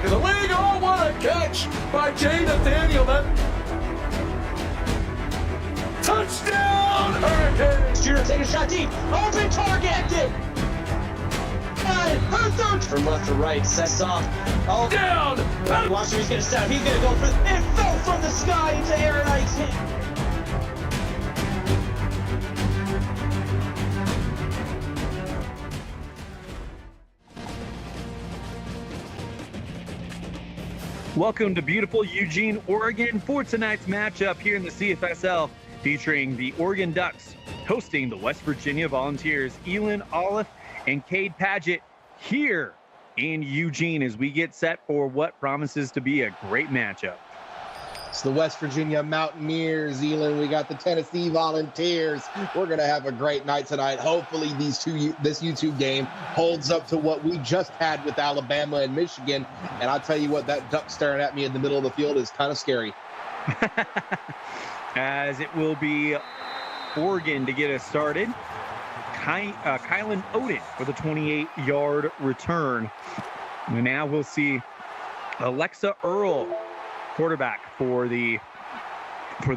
back of the league. Oh, what a catch by Jay Nathaniel. Touchdown, Hurricanes! Junior take a shot deep. Open target. And her third from left to right. Sets off. Oh, Down! watch him. He's gonna step. He's gonna go for it. Fell from the sky into Aaron Ike's hand. Welcome to beautiful Eugene, Oregon for tonight's matchup here in the CFSL, featuring the Oregon Ducks hosting the West Virginia Volunteers. Elin Olive and Cade Paget here in Eugene as we get set for what promises to be a great matchup. It's the West Virginia Mountaineers, Elin. We got the Tennessee Volunteers. We're going to have a great night tonight. Hopefully this YouTube game holds up to what we just had with Alabama and Michigan. And I'll tell you what, that duck staring at me in the middle of the field is kind of scary. As it will be Oregon to get us started. Kylan Odin with a 28-yard return. And now we'll see Alexa Earl, quarterback for the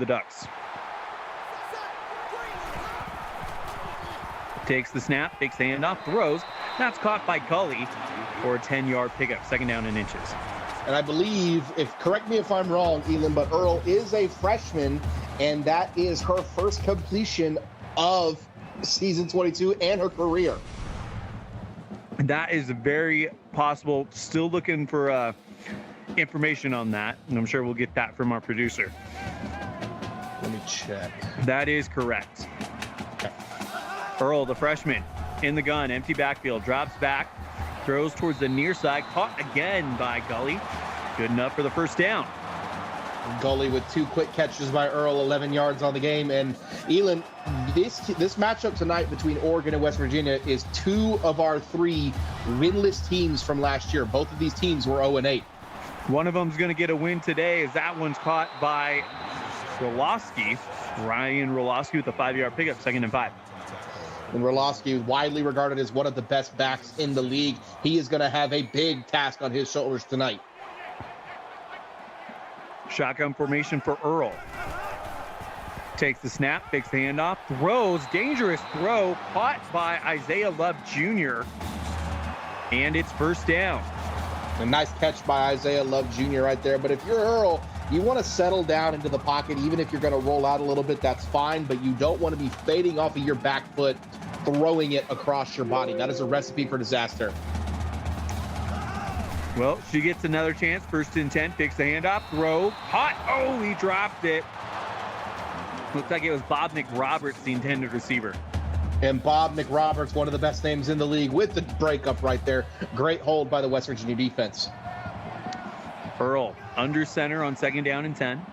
Ducks. Takes the snap, takes the handoff, throws. That's caught by Gully for a 10-yard pickup, second down and inches. And I believe, correct me if I'm wrong, Elin, but Earl is a freshman, and that is her first completion of season 22 and her career. That is very possible. Still looking for information on that, and I'm sure we'll get that from our producer. Let me check. That is correct. Okay. Earl, the freshman, in the gun, empty backfield, drops back, throws towards the near side, caught again by Gully. Good enough for the first down. Gully with 2 quick catches by Earl, 11 yards on the game. And Elin, this matchup tonight between Oregon and West Virginia is 2 of our 3 winless teams from last year. Both of these teams were 0-8. One of them's going to get a win today as that one's caught by Roloski. Ryan Roloski with a 5-yard pickup, second and 5. And Roloski, widely regarded as one of the best backs in the league. He is going to have a big task on his shoulders tonight. Shotgun formation for Earl. Takes the snap, takes the handoff, throws, dangerous throw, caught by Isaiah Love Jr. And it's first down. A nice catch by Isaiah Love Jr. right there. But if you're Earl, you want to settle down into the pocket. Even if you're going to roll out a little bit, that's fine. But you don't want to be fading off of your back foot, throwing it across your body. That is a recipe for disaster. Well, she gets another chance. First and 10, takes the handoff, throw, caught. Oh, he dropped it. Looks like it was Bob McRoberts, the intended receiver. And Bob McRoberts, one of the best names in the league, with the breakup right there. Great hold by the West Virginia defense. Earl under center on second down and 10.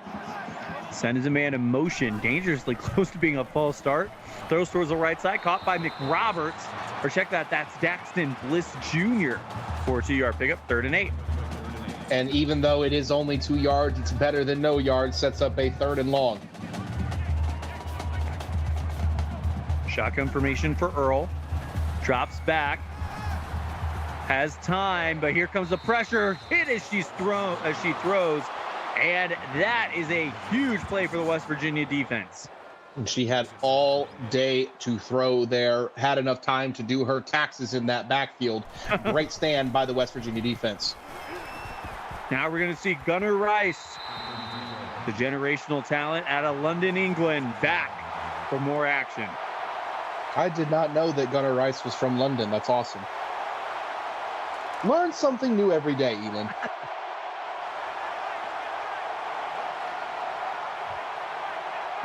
Sends a man in motion, dangerously close to being a false start. Throws towards the right side, caught by McRoberts. Or check that, that's Daxton Bliss Jr. for a 2-yard pickup, 3rd and 8. And even though it is only 2 yards, it's better than no yards. Sets up a 3rd and long. Shotgun formation for Earl. Drops back. Has time, but here comes the pressure. Hit as she throws. And that is a huge play for the West Virginia defense. And she had all day to throw there. Had enough time to do her taxes in that backfield. Great stand by the West Virginia defense. Now we're going to see Gunnar Rice, the generational talent out of London, England, back for more action. I did not know that Gunnar Rice was from London. That's awesome. Learn something new every day, Elin.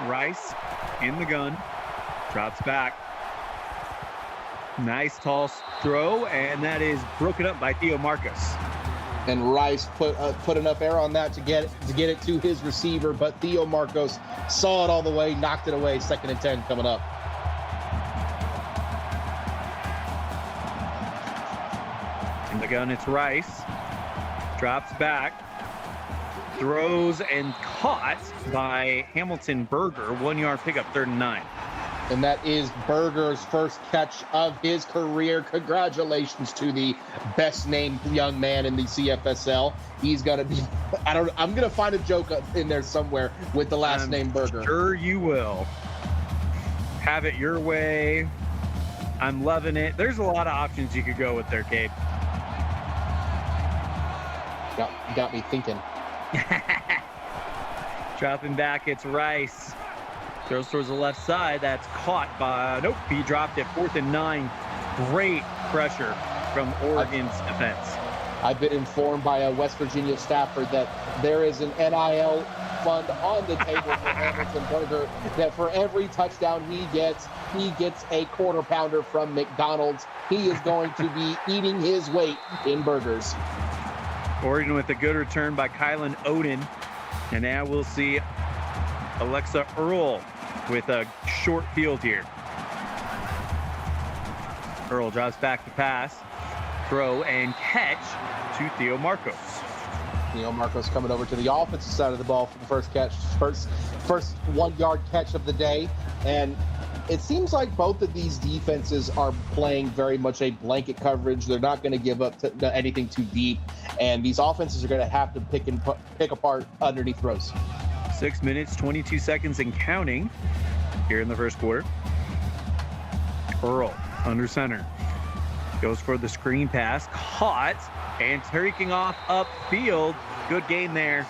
Rice in the gun, drops back. Nice tall throw, and that is broken up by Theo Marcus. And Rice put enough air on that to get it to his receiver, but Theo Marcos saw it all the way, knocked it away. 2nd and 10 coming up. In the gun, it's Rice. Drops back. Throws and caught by Hamilton Berger. 1-yard pickup, 3rd and 9. And that is Berger's first catch of his career. Congratulations to the best named young man in the CFSL. He's gonna be, I'm gonna find a joke in there somewhere with the last name Berger. Sure you will. Have it your way. I'm loving it. There's a lot of options you could go with there, Cape. Got me thinking. Dropping back, it's Rice. Throws towards the left side. That's caught by, nope, he dropped it. 4th and 9. Great pressure from Oregon's defense. I've been informed by a West Virginia staffer that there is an NIL fund on the table for Hamilton Berger, that for every touchdown he gets a quarter pounder from McDonald's. He is going to be eating his weight in burgers. Oregon with a good return by Kylan Oden. And now we'll see Alexa Earl with a short field here. Earl drops back to pass, throw, and catch to Theo Marcos. Theo Marcos coming over to the offensive side of the ball for the first catch, first 1-yard catch of the day. And it seems like both of these defenses are playing very much a blanket coverage. They're not going to give up to anything too deep, and these offenses are going to have to pick apart underneath throws. 6 minutes, 22 seconds and counting here in the first quarter. Earl under center. Goes for the screen pass. Caught and taking off upfield. Good gain there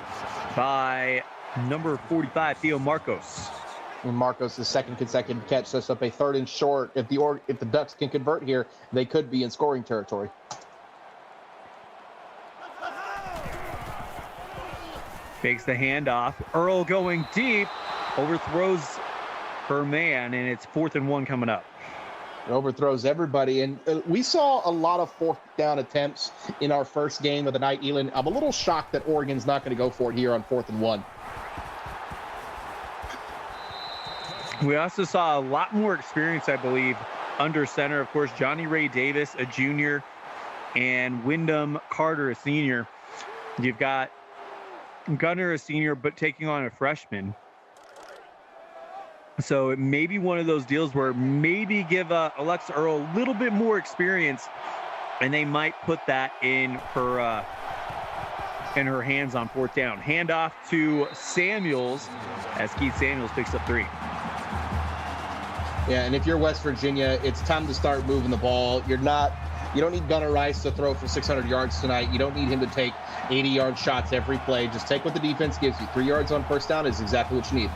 by number 45, Theo Marcos. And Marcos' second consecutive catch sets up a 3rd and short. If the Ducks can convert here, they could be in scoring territory. Fakes the handoff. Earl going deep. Overthrows her man, and it's 4th and 1 coming up. It overthrows everybody. And we saw a lot of 4th down attempts in our first game of the night, Elin. I'm a little shocked that Oregon's not going to go for it here on 4th and 1. We also saw a lot more experience, I believe, under center. Of course, Johnny Ray Davis, a junior, and Wyndham Carter, a senior. You've got Gunner, a senior, but taking on a freshman. So it may be one of those deals where maybe give Alexa Earl a little bit more experience, and they might put that in her hands on 4th down. Handoff to Samuels as Keith Samuels picks up 3. Yeah, and if you're West Virginia, it's time to start moving the ball. You don't need Gunnar Rice to throw for 600 yards tonight. You don't need him to take 80-yard shots every play. Just take what the defense gives you. 3 yards on first down is exactly what you need.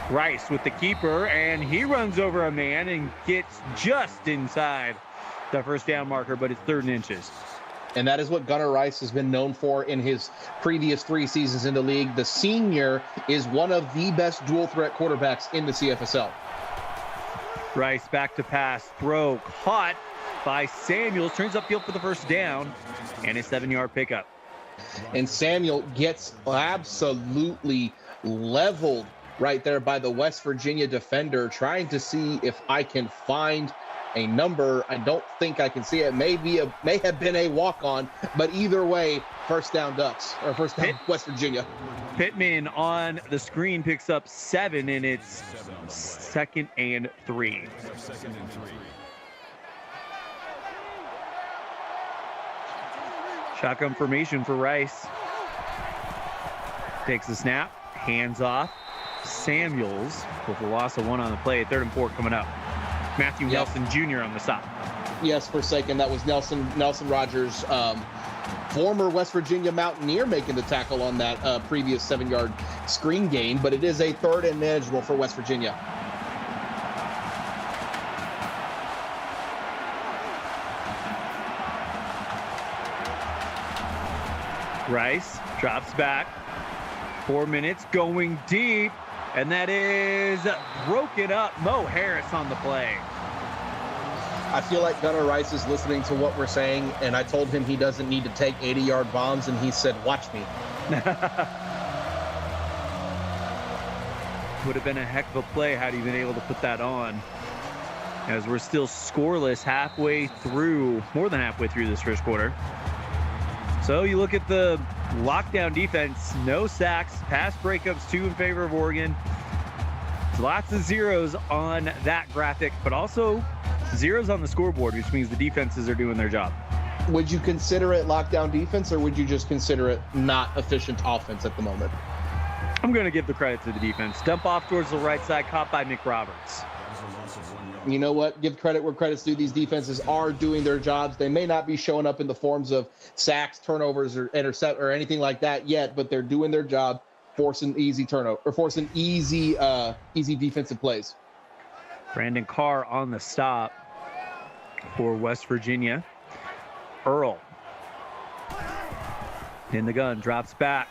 Rice with the keeper, and he runs over a man and gets just inside the first down marker, but it's 3rd and inches. And that is what Gunnar Rice has been known for in his previous 3 seasons in the league. The senior is one of the best dual threat quarterbacks in the CFSL. Rice back to pass, throw, caught by Samuels, turns upfield for the first down, and a 7-yard pickup. And Samuel gets absolutely leveled right there by the West Virginia defender, trying to see if I can find a number. I don't think I can see it. May have been a walk-on, but either way, first down Ducks, or first down West Virginia. Pittman on the screen picks up 7, and it's 2nd and 3. Shotgun formation for Rice. Takes the snap, hands off. Samuels with a loss of 1 on the play. 3rd and 4 coming up. Matthew Nelson Jr. on the stop. Yes, for a second, that was Nelson Rogers, former West Virginia Mountaineer, making the tackle on that previous 7-yard screen gain, but it is a 3rd and manageable for West Virginia. Rice drops back. 4 minutes going deep, and that is broken up. Mo Harris on the play. I feel like Gunnar Rice is listening to what we're saying, and I told him he doesn't need to take 80-yard bombs, and he said, watch me. Would have been a heck of a play had he been able to put that on, as we're still scoreless more than halfway through this first quarter. So you look at the lockdown defense, no sacks, pass breakups 2 in favor of Oregon. Lots of zeros on that graphic, but also zeros on the scoreboard, which means the defenses are doing their job. Would you consider it lockdown defense, or would you just consider it not efficient offense at the moment? I'm going to give the credit to the defense. Dump off towards the right side, caught by McRoberts. You know what? Give credit where credit's due. These defenses are doing their jobs. They may not be showing up in the forms of sacks, turnovers, or intercept or anything like that yet, but they're doing their job, forcing easy turnover or forcing easy defensive plays. Brandon Carr on the stop for West Virginia. Earl in the gun, drops back,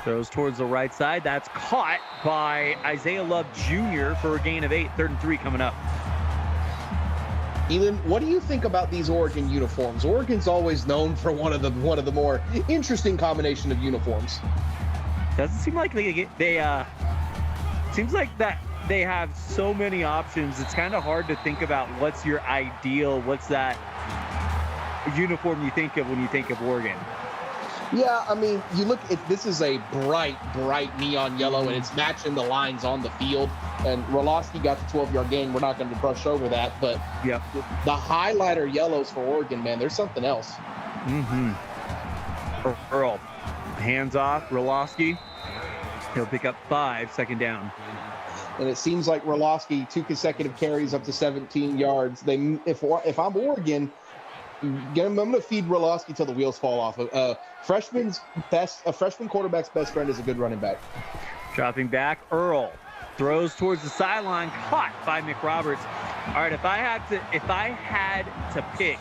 throws towards the right side. That's caught by Isaiah Love Jr. for a gain of 8. 3rd and 3 coming up. Elin, what do you think about these Oregon uniforms? Oregon's always known for one of the more interesting combination of uniforms. Doesn't seem like seems like that they have so many options. It's kind of hard to think about what's your ideal, what's that uniform you think of when you think of Oregon. Yeah, I mean, you look at this is a bright neon yellow, and it's matching the lines on the field. And Rolowski got the 12-yard gain. We're not going to brush over that, but yep. The highlighter yellows for Oregon, man, there's something else. Earl, hands off, Rolowski. He'll pick up 5, 2nd down. And it seems like Rolowski, 2 consecutive carries up to 17 yards. If I'm Oregon, I'm going to feed Rolowski till the wheels fall off. A freshman quarterback's best friend is a good running back. Dropping back, Earl throws towards the sideline, caught by McRoberts. All right, if I had to pick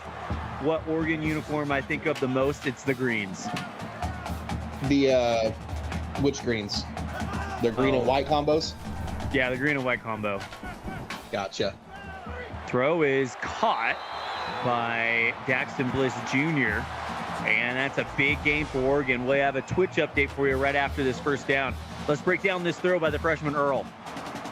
what Oregon uniform I think of the most, it's the greens. Which greens? The green and white combos? Yeah, the green and white combo. Gotcha. Throw is caught by Daxton Bliss Jr. And that's a big game for Oregon. We'll have a Twitch update for you right after this first down. Let's break down this throw by the freshman Earl.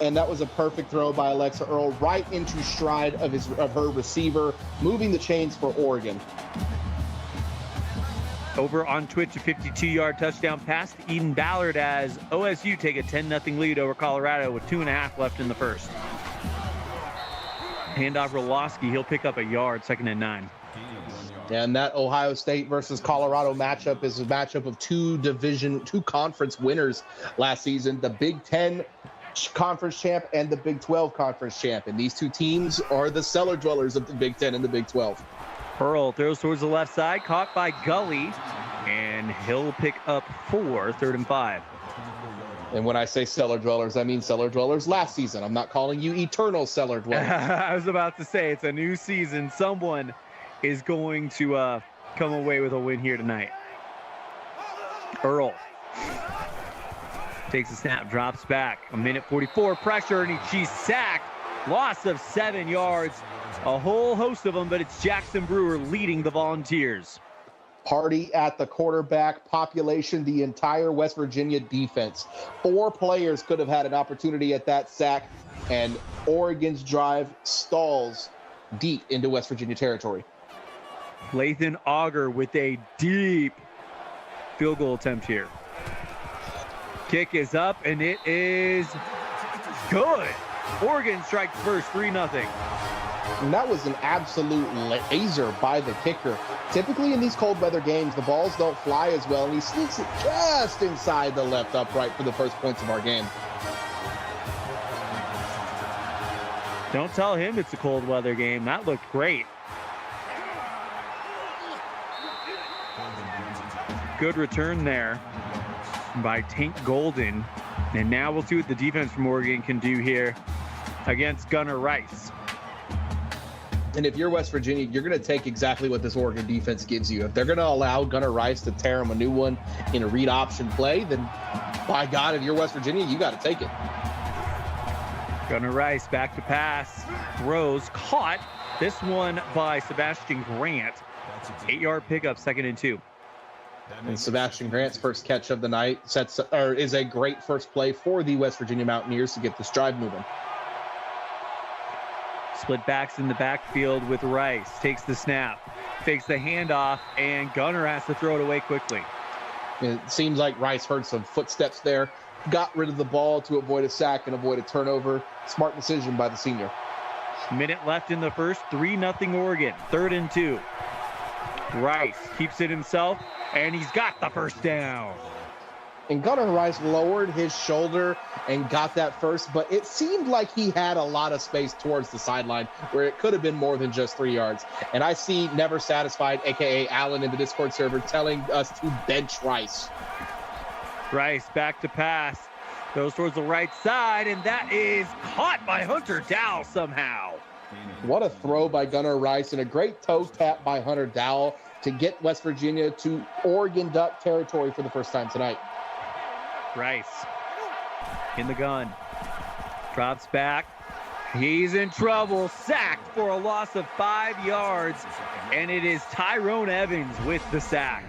And that was a perfect throw by Alexa Earl right into stride of her receiver, moving the chains for Oregon. Over on Twitch, a 52-yard touchdown pass to Eden Ballard as OSU take a 10-0 lead over Colorado with 2.5 left in the first. Handoff Rolowski, he'll pick up a yard, 2nd and 9. And that Ohio State versus Colorado matchup is a matchup of two conference winners last season, the Big Ten conference champ and the Big 12 conference champ. And these two teams are the cellar dwellers of the Big Ten and the Big 12. Earl throws towards the left side, caught by Gully, and he'll pick up 4, 3rd and 5. And when I say cellar dwellers, I mean cellar dwellers last season. I'm not calling you eternal cellar dwellers. I was about to say, it's a new season. Someone is going to come away with a win here tonight. Earl takes a snap, drops back. A minute 44, pressure, and she's sacked. Loss of 7 yards. A whole host of them, but it's Jackson Brewer leading the Volunteers. Party at the quarterback population, the entire West Virginia defense. 4 players could have had an opportunity at that sack, and Oregon's drive stalls deep into West Virginia territory. Lathan Auger with a deep field goal attempt here. Kick is up, and it is good. Oregon strikes first, 3-0. And that was an absolute laser by the kicker. Typically in these cold weather games, the balls don't fly as well, and he sneaks it just inside the left upright for the first points of our game. Don't tell him it's a cold weather game. That looked great. Good return there by Tank Golden. And now we'll see what the defense from Oregon can do here against Gunnar Rice. And if you're West Virginia, you're going to take exactly what this Oregon defense gives you. If they're going to allow Gunnar Rice to tear him a new one in a read option play, then by God, if you're West Virginia, you got to take it. Gunnar Rice back to pass. Throws caught. This one by Sebastian Grant. 8-yard pickup, 2nd and 2. And Sebastian Grant's first catch of the night is a great first play for the West Virginia Mountaineers to get this drive moving. Split backs in the backfield with Rice. Takes the snap, fakes the handoff, and Gunnar has to throw it away quickly. It seems like Rice heard some footsteps there, got rid of the ball to avoid a sack and avoid a turnover. Smart decision by the senior. Minute left in the first, 3-0 Oregon, 3rd and 2. Rice keeps it himself, and he's got the first down. And Gunnar Rice lowered his shoulder and got that first, but it seemed like he had a lot of space towards the sideline where it could have been more than just 3 yards. And I see Never Satisfied, aka Allen, in the Discord server telling us to bench Rice. Rice back to pass, goes towards the right side, and that is caught by Hunter Dowell somehow. What a throw by Gunnar Rice and a great toe tap by Hunter Dowell to get West Virginia to Oregon Duck territory for the first time tonight. Rice in the gun, drops back, he's in trouble, sacked for a loss of 5 yards, and it is Tyrone Evans with the sack.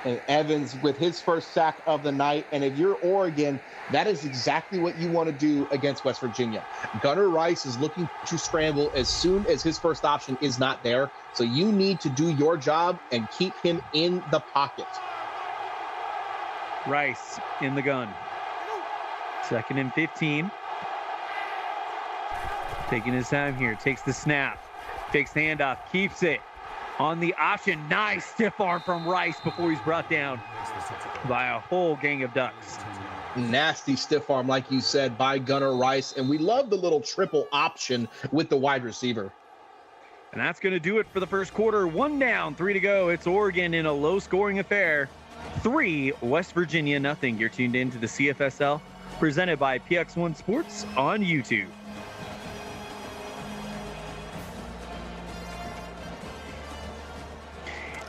And Evans with his first sack of the night, and if you're Oregon, that is exactly what you want to do against West Virginia. Gunnar Rice is looking to scramble as soon as his first option is not there, so you need to do your job and keep him in the pocket. Rice in the gun. 2nd and 15. Taking his time here. Takes the snap. Fakes the handoff. Keeps it on the option. Nice stiff arm from Rice before he's brought down by a whole gang of Ducks. Nasty stiff arm, like you said, by Gunnar Rice. And we love the little triple option with the wide receiver. And that's going to do it for the first quarter. 1 down, 3 to go. It's Oregon in a low-scoring affair. 3, West Virginia, 0. You're tuned in to the CFSL, presented by PX1 Sports on YouTube.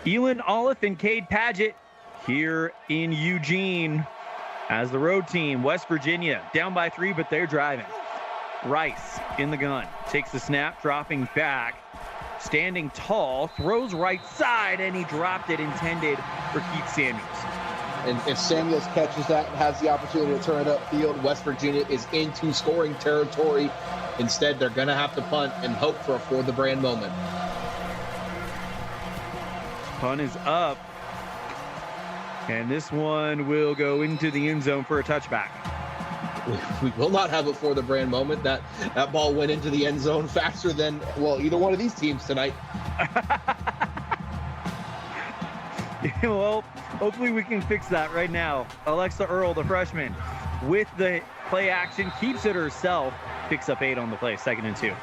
Elin Olive and Cade Padgett here in Eugene as the road team. West Virginia down by 3, but they're driving. Rice in the gun, takes the snap, dropping back. Standing tall, throws right side, and he dropped it, intended for Keith Samuels. And if Samuels catches that and has the opportunity to turn it upfield, West Virginia is into scoring territory. Instead, they're going to have to punt and hope for a for-the-brand moment. Punt is up, and this one will go into the end zone for a touchback. We will not have a for-the-brand moment. That ball went into the end zone faster than, well, either one of these teams tonight. Well, hopefully we can fix that right now. Alexa Earl, the freshman, with the play action, keeps it herself, picks up 8 on the play, 2nd and 2.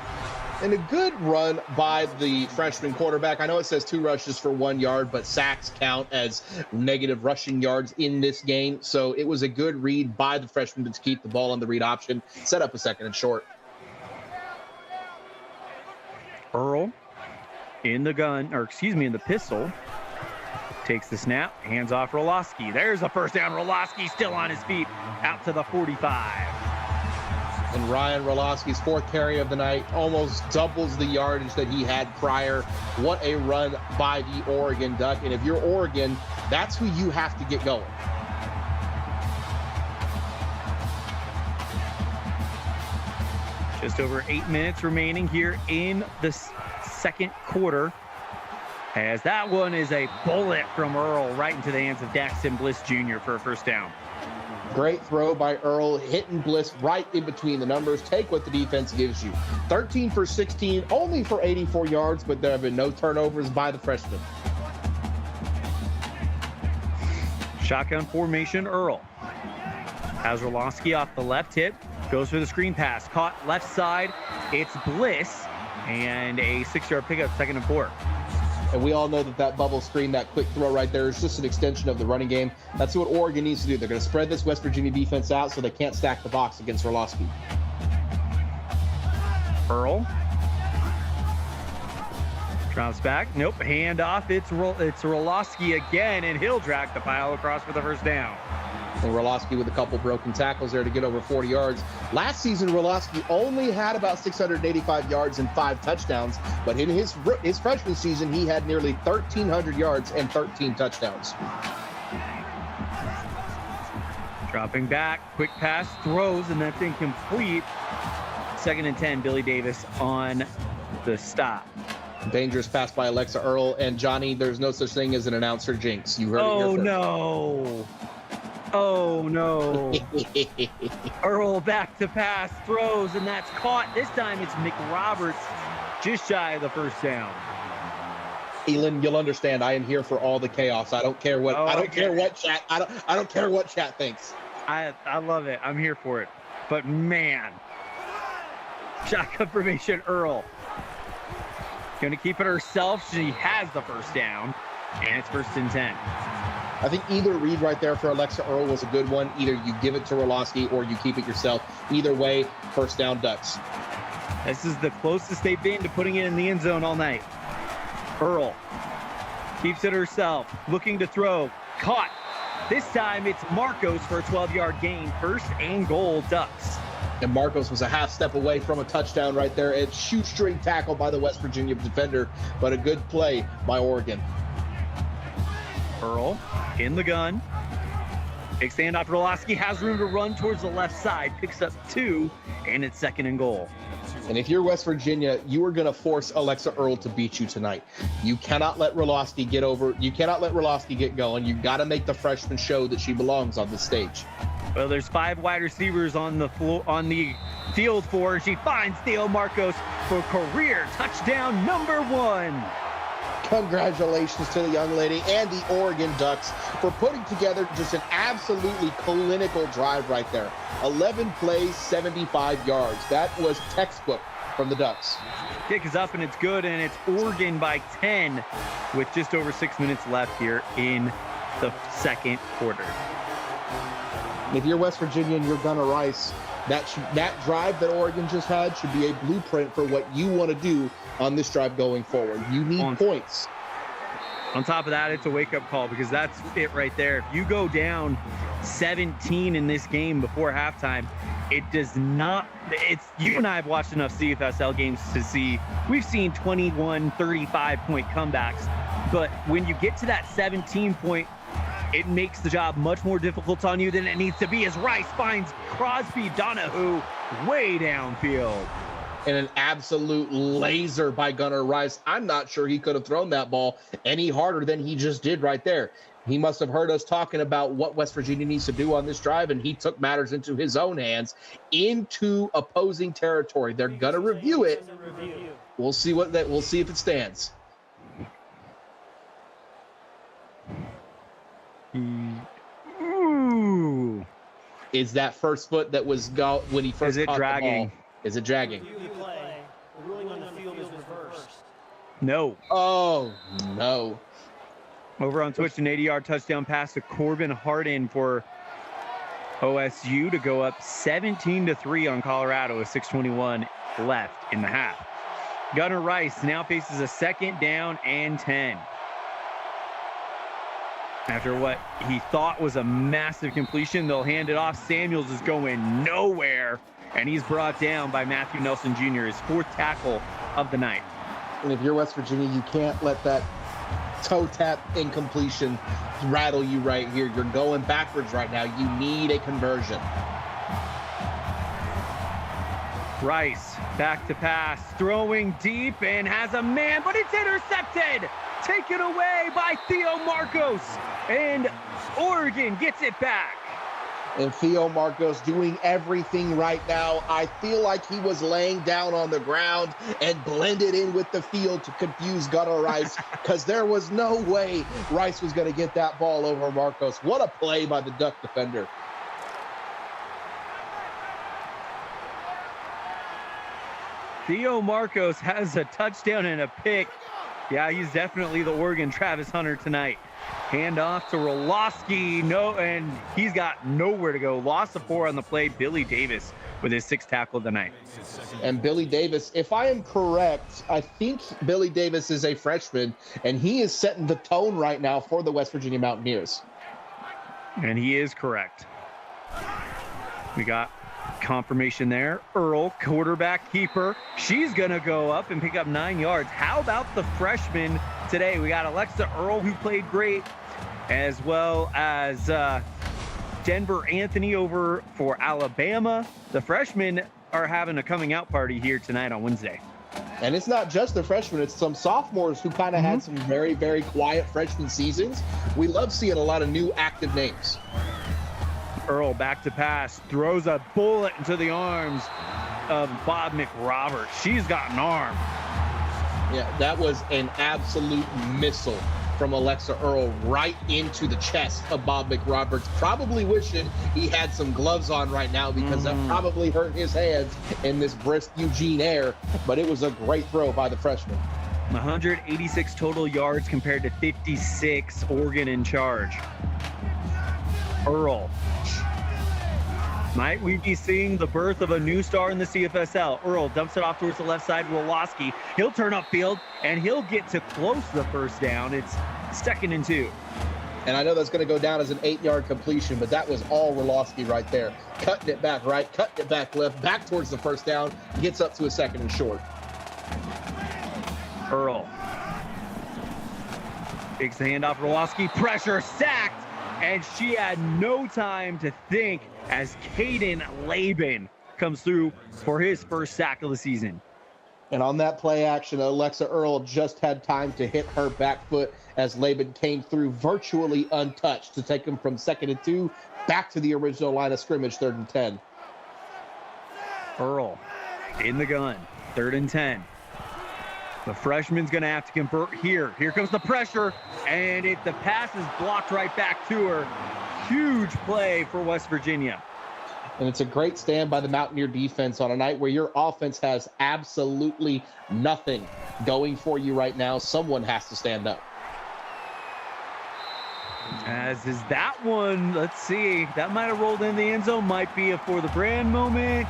And a good run by the freshman quarterback. I know it says 2 rushes for 1 yard, but sacks count as negative rushing yards in this game. So it was a good read by the freshman to keep the ball on the read option, set up a 2nd and short. Earl in the gun, in the pistol. Takes the snap, hands off Roloski. There's a first down. Roloski still on his feet, out to the 45. And Ryan Roloski's 4th carry of the night almost doubles the yardage that he had prior. What a run by the Oregon Duck. And if you're Oregon, that's who you have to get going. Just over 8 minutes remaining here in the second quarter. As that one is a bullet from Earl right into the hands of Daxton Bliss Jr. for a first down. Great throw by Earl, hitting Bliss right in between the numbers. Take what the defense gives you. 13 for 16, only for 84 yards, but there have been no turnovers by the freshman. Shotgun formation, Earl. Has Roloski off the left hip, goes for the screen pass, caught left side. It's Bliss, and a 6-yard pickup, 2nd and 4. And we all know that bubble screen, that quick throw right there is just an extension of the running game. That's what Oregon needs to do. They're going to spread this West Virginia defense out so they can't stack the box against Roloski. Earl. Drops back. Nope. Hand off. It's Roloski again, and he'll drag the pile across for the first down. And Roloski with a couple broken tackles there to get over 40 yards. Last season, Roloski only had about 685 yards and 5 touchdowns, but in his freshman season, he had nearly 1,300 yards and 13 touchdowns. Dropping back, quick pass, throws, and that's incomplete. 2nd and 10, Billy Davis on the stop. Dangerous pass by Alexa Earl. And Johnny, there's no such thing as an announcer jinx. You heard it here first. Oh, no. Oh, no. Earl back to pass, throws, and that's caught. This time it's McRoberts just shy of the first down. Elin, you'll understand. I am here for all the chaos. I don't care what care what chat. I don't care what chat thinks. I love it. I'm here for it. But man, shotgun formation. Earl gonna keep it herself. She has the first down, and it's 1st and 10. I think either read right there for Alexa Earl was a good one. Either you give it to Roloski or you keep it yourself. Either way, 1st down Ducks. This is the closest they've been to putting it in the end zone all night. Earl keeps it herself, looking to throw, caught. This time it's Marcos for a 12-yard gain, 1st and goal Ducks. And Marcos was a half step away from a touchdown right there. It's shoestring tackle by the West Virginia defender, but a good play by Oregon. Earl in the gun. Takes the handoff. Roloski has room to run towards the left side, picks up 2, and it's 2nd and goal. And if you're West Virginia, you are going to force Alexa Earl to beat you tonight. You cannot let Roloski get over. You cannot let Roloski get going. You got to make the freshman show that she belongs on the stage. Well, there's 5 wide receivers on the field for her. She finds Theo Marcos for career touchdown number 1. Congratulations to the young lady and the Oregon Ducks for putting together just an absolutely clinical drive right there. 11 plays, 75 yards. That was textbook from the Ducks. Kick is up and it's good, and it's Oregon by 10 with just over 6 minutes left here in the 2nd quarter. If you're West Virginia and you're Gunnar Rice, that drive that Oregon just had should be a blueprint for what you want to do on this drive going forward. You need points. On top of that, it's a wake-up call because that's it right there. If you go down 17 in this game before halftime, it does not – it's you and I have watched enough CFSL games to see – we've seen 21, 35-point comebacks. But when you get to that 17-point, it makes the job much more difficult on you than it needs to be as Rice finds Crosby Donahue way downfield. And an absolute laser by Gunnar Rice. I'm not sure he could have thrown that ball any harder than he just did right there. He must have heard us talking about what West Virginia needs to do on this drive, and he took matters into his own hands, into opposing territory. They're gonna review it. We'll see if it stands. Ooh. Is that first foot that was when he first caught dragging? The ball? Is it dragging? The ruling on the field is reversed. No. Oh, no. Over on Twitch, an 80-yard touchdown pass to Corbin Hardin for OSU to go up 17-3 on Colorado with 6:21 left in the half. Gunnar Rice now faces a 2nd down and 10. After what he thought was a massive completion, they'll hand it off. Samuels is going nowhere, and he's brought down by Matthew Nelson Jr., his 4th tackle of the night. And if you're West Virginia, you can't let that toe tap incompletion rattle you right here. You're going backwards right now. You need a conversion. Rice back to pass, throwing deep and has a man, but it's intercepted. Taken away by Theo Marcos, and Oregon gets it back. And Theo Marcos doing everything right now. I feel like he was laying down on the ground and blended in with the field to confuse Gunnar Rice because there was no way Rice was going to get that ball over Marcos. What a play by the Duck defender. Theo Marcos has a touchdown and a pick. Yeah, he's definitely the Oregon Travis Hunter tonight. Hand off to Roloski. No, and he's got nowhere to go. Loss of 4 on the play. Billy Davis with his 6th tackle of the night. And Billy Davis, if I am correct, I think Billy Davis is a freshman, and he is setting the tone right now for the West Virginia Mountaineers. And he is correct. We got confirmation there. Earl, quarterback keeper. She's going to go up and pick up 9 yards. How about the freshman today? We got Alexa Earl, who played great, as well as Denver Anthony over for Alabama. The freshmen are having a coming out party here tonight on Wednesday. And it's not just the freshmen, it's some sophomores who kind of had some very, very quiet freshman seasons. We love seeing a lot of new active names. Earl back to pass, throws a bullet into the arms of Bob McRoberts. She's got an arm. Yeah, that was an absolute missile from Alexa Earl right into the chest of Bob McRoberts. Probably wishing he had some gloves on right now because that probably hurt his hands in this brisk Eugene air, but it was a great throw by the freshman. 186 total yards compared to 56. Oregon in charge. Earl. Might we be seeing the birth of a new star in the CFSL? Earl dumps it off towards the left side. Woloski. He'll turn upfield, and he'll get to close to the first down. It's 2nd and 2. And I know that's going to go down as an 8-yard completion, but that was all Woloski right there. Cutting it back right, cutting it back left, back towards the first down. Gets up to a 2nd and short. Earl takes the handoff. Woloski. Pressure, sacked. And she had no time to think as Caden Laban comes through for his first sack of the season. And on that play action, Alexa Earl just had time to hit her back foot as Laban came through virtually untouched to take him from 2nd and 2 back to the original line of scrimmage, 3rd and 10. Earl in the gun, 3rd and 10. The freshman's going to have to convert here. Here comes the pressure, and the pass is blocked right back to her. Huge play for West Virginia. And it's a great stand by the Mountaineer defense on a night where your offense has absolutely nothing going for you right now. Someone has to stand up. As is that one. Let's see. That might have rolled in the end zone. Might be a for the brand moment.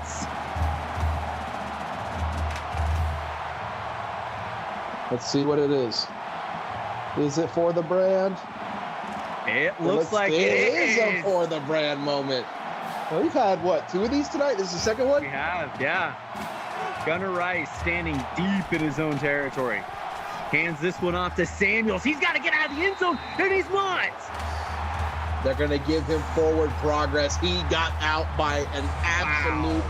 Let's see what it is. Is it for the brand? It looks like it is a for the brand moment. Well, we've had, what, 2 of these tonight? This is the second one? We have, yeah. Gunnar Rice standing deep in his own territory. Hands this one off to Samuels. He's got to get out of the end zone, and he's not. They're going to give him forward progress. He got out by an absolute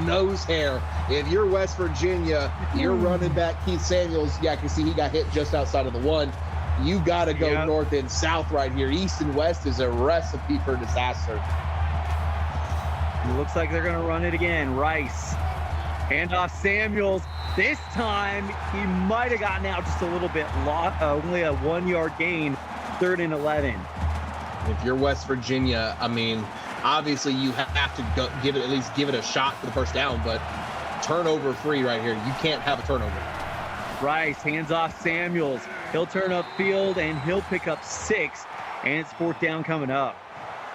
nose hair. If you're West Virginia, you're running back Keith Samuels. Yeah, I can see he got hit just outside of the 1. You got to go north and south right here. East and west is a recipe for disaster. It looks like they're going to run it again. Rice. Handoff Samuels. This time, he might have gotten out just a little bit. Only a 1-yard gain. 3rd and 11. If you're West Virginia, I mean, obviously you have to go at least give it a shot for the first down, but turnover free right here. You can't have a turnover. Rice hands off Samuels. He'll turn upfield and he'll pick up 6, and it's 4th down coming up.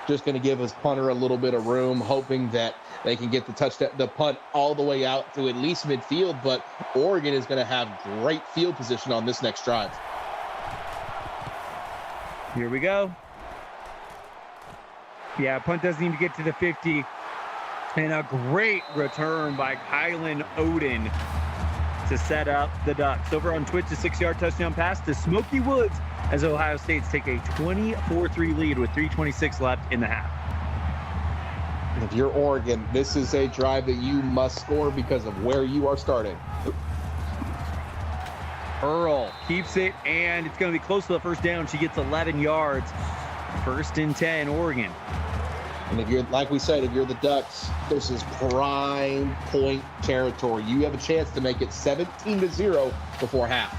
Just going to give his punter a little bit of room, hoping that they can get the punt all the way out to at least midfield, but Oregon is going to have great field position on this next drive. Here we go. Yeah, punt doesn't even get to the 50. And a great return by Kylan Oden to set up the Ducks. Over on Twitch, a 6-yard touchdown pass to Smoky Woods as Ohio State's take a 24-3 lead with 3:26 left in the half. If you're Oregon, this is a drive that you must score because of where you are starting. Earl keeps it, and it's going to be close to the first down. She gets 11 yards. 1st and 10, Oregon. And if you're, like we said, if you're the Ducks, this is prime point territory. You have a chance to make it 17-0 before half.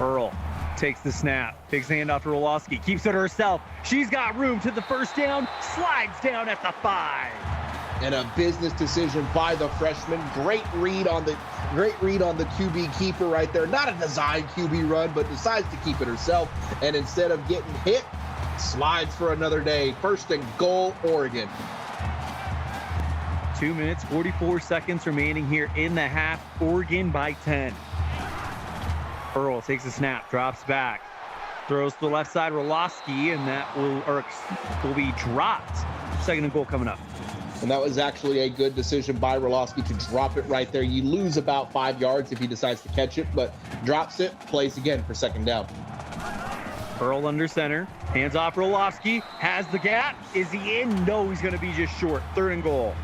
Earl takes the snap, takes the handoff to Woloski, keeps it herself. She's got room to the first down, slides down at the 5. And a business decision by the freshman. Great read on the QB keeper right there. Not a designed QB run, but decides to keep it herself. And instead of getting hit, slides for another day. 1st and goal, Oregon. 2 minutes, 44 seconds remaining here in the half. Oregon by 10. Earl takes a snap, drops back, throws to the left side, Woloski, and that will be dropped. 2nd and goal coming up. And that was actually a good decision by Woloski to drop it right there. You lose about 5 yards if he decides to catch it, but drops it, plays again for 2nd down. Earl under center, hands off Woloski, has the gap. Is he in? No, he's going to be just short. 3rd and goal.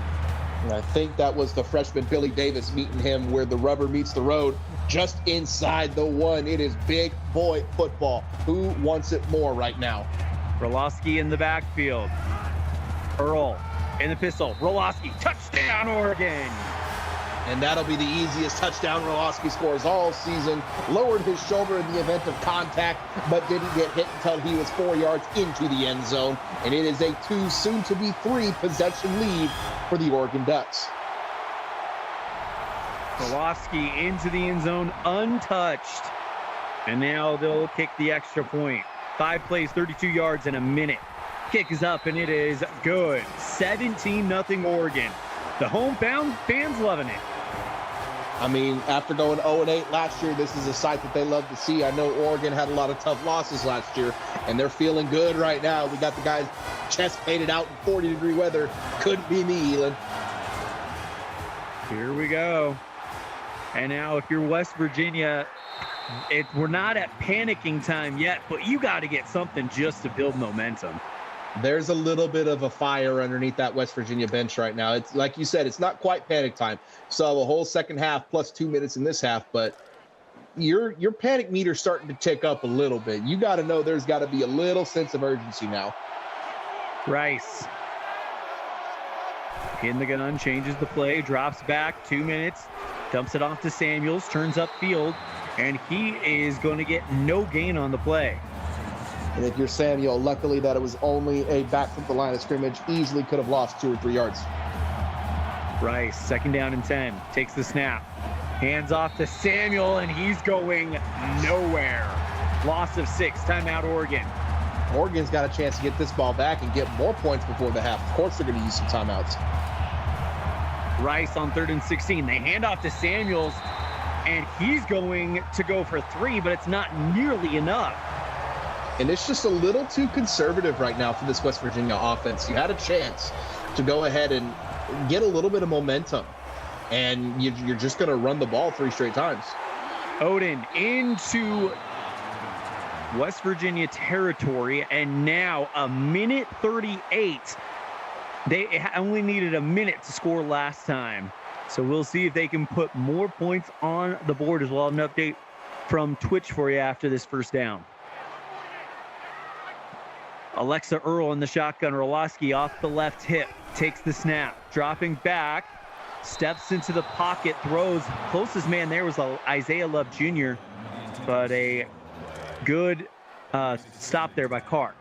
And I think that was the freshman Billy Davis meeting him where the rubber meets the road, just inside the 1. It is big boy football. Who wants it more right now? Woloski in the backfield. Earl in the pistol. Roloski, touchdown, Oregon. And that'll be the easiest touchdown Roloski scores all season. Lowered his shoulder in the event of contact, but didn't get hit until he was 4 yards into the end zone. And it is a 2, soon to be 3 possession lead for the Oregon Ducks. Roloski into the end zone untouched. And now they'll kick the extra point. 5 plays, 32 yards in a minute. Kick is up and it is good. 17-0 Oregon. The homebound fans loving it. I mean, after going 0-8 last year, this is a sight that they love to see. I know Oregon had a lot of tough losses last year, and they're feeling good right now. We got the guys chest painted out in 40-degree weather. Couldn't be me, Elin. Here we go. And now if you're West Virginia, we're not at panicking time yet, but you got to get something just to build momentum. There's a little bit of a fire underneath that West Virginia bench right now. It's like you said, it's not quite panic time. So a whole second half plus 2 minutes in this half, but your panic meter's starting to tick up a little bit. You got to know there's got to be a little sense of urgency now. Rice in the gun, changes the play, drops back, 2 minutes, dumps it off to Samuels, turns upfield, and he is going to get no gain on the play. And if you're Samuel, luckily that it was only a back from the line of scrimmage, easily could have lost 2 or 3 yards. Rice, 2nd down and 10, takes the snap, hands off to Samuel, and he's going nowhere. Loss of 6, timeout Oregon. Oregon's got a chance to get this ball back and get more points before the half. Of course they're going to use some timeouts. Rice on 3rd and 16. They hand off to Samuels, and he's going to go for 3, but it's not nearly enough. And it's just a little too conservative right now for this West Virginia offense. You had a chance to go ahead and get a little bit of momentum, and you're just going to run the ball 3 straight times. Odin into West Virginia territory, and now a minute 38. They only needed a minute to score last time. So we'll see if they can put more points on the board as well. An update from Twitch for you after this first down. Alexa Earl in the shotgun. Roloski off the left hip, takes the snap, dropping back, steps into the pocket, throws. Closest man there was Isaiah Love Jr., but a good stop there by Carr.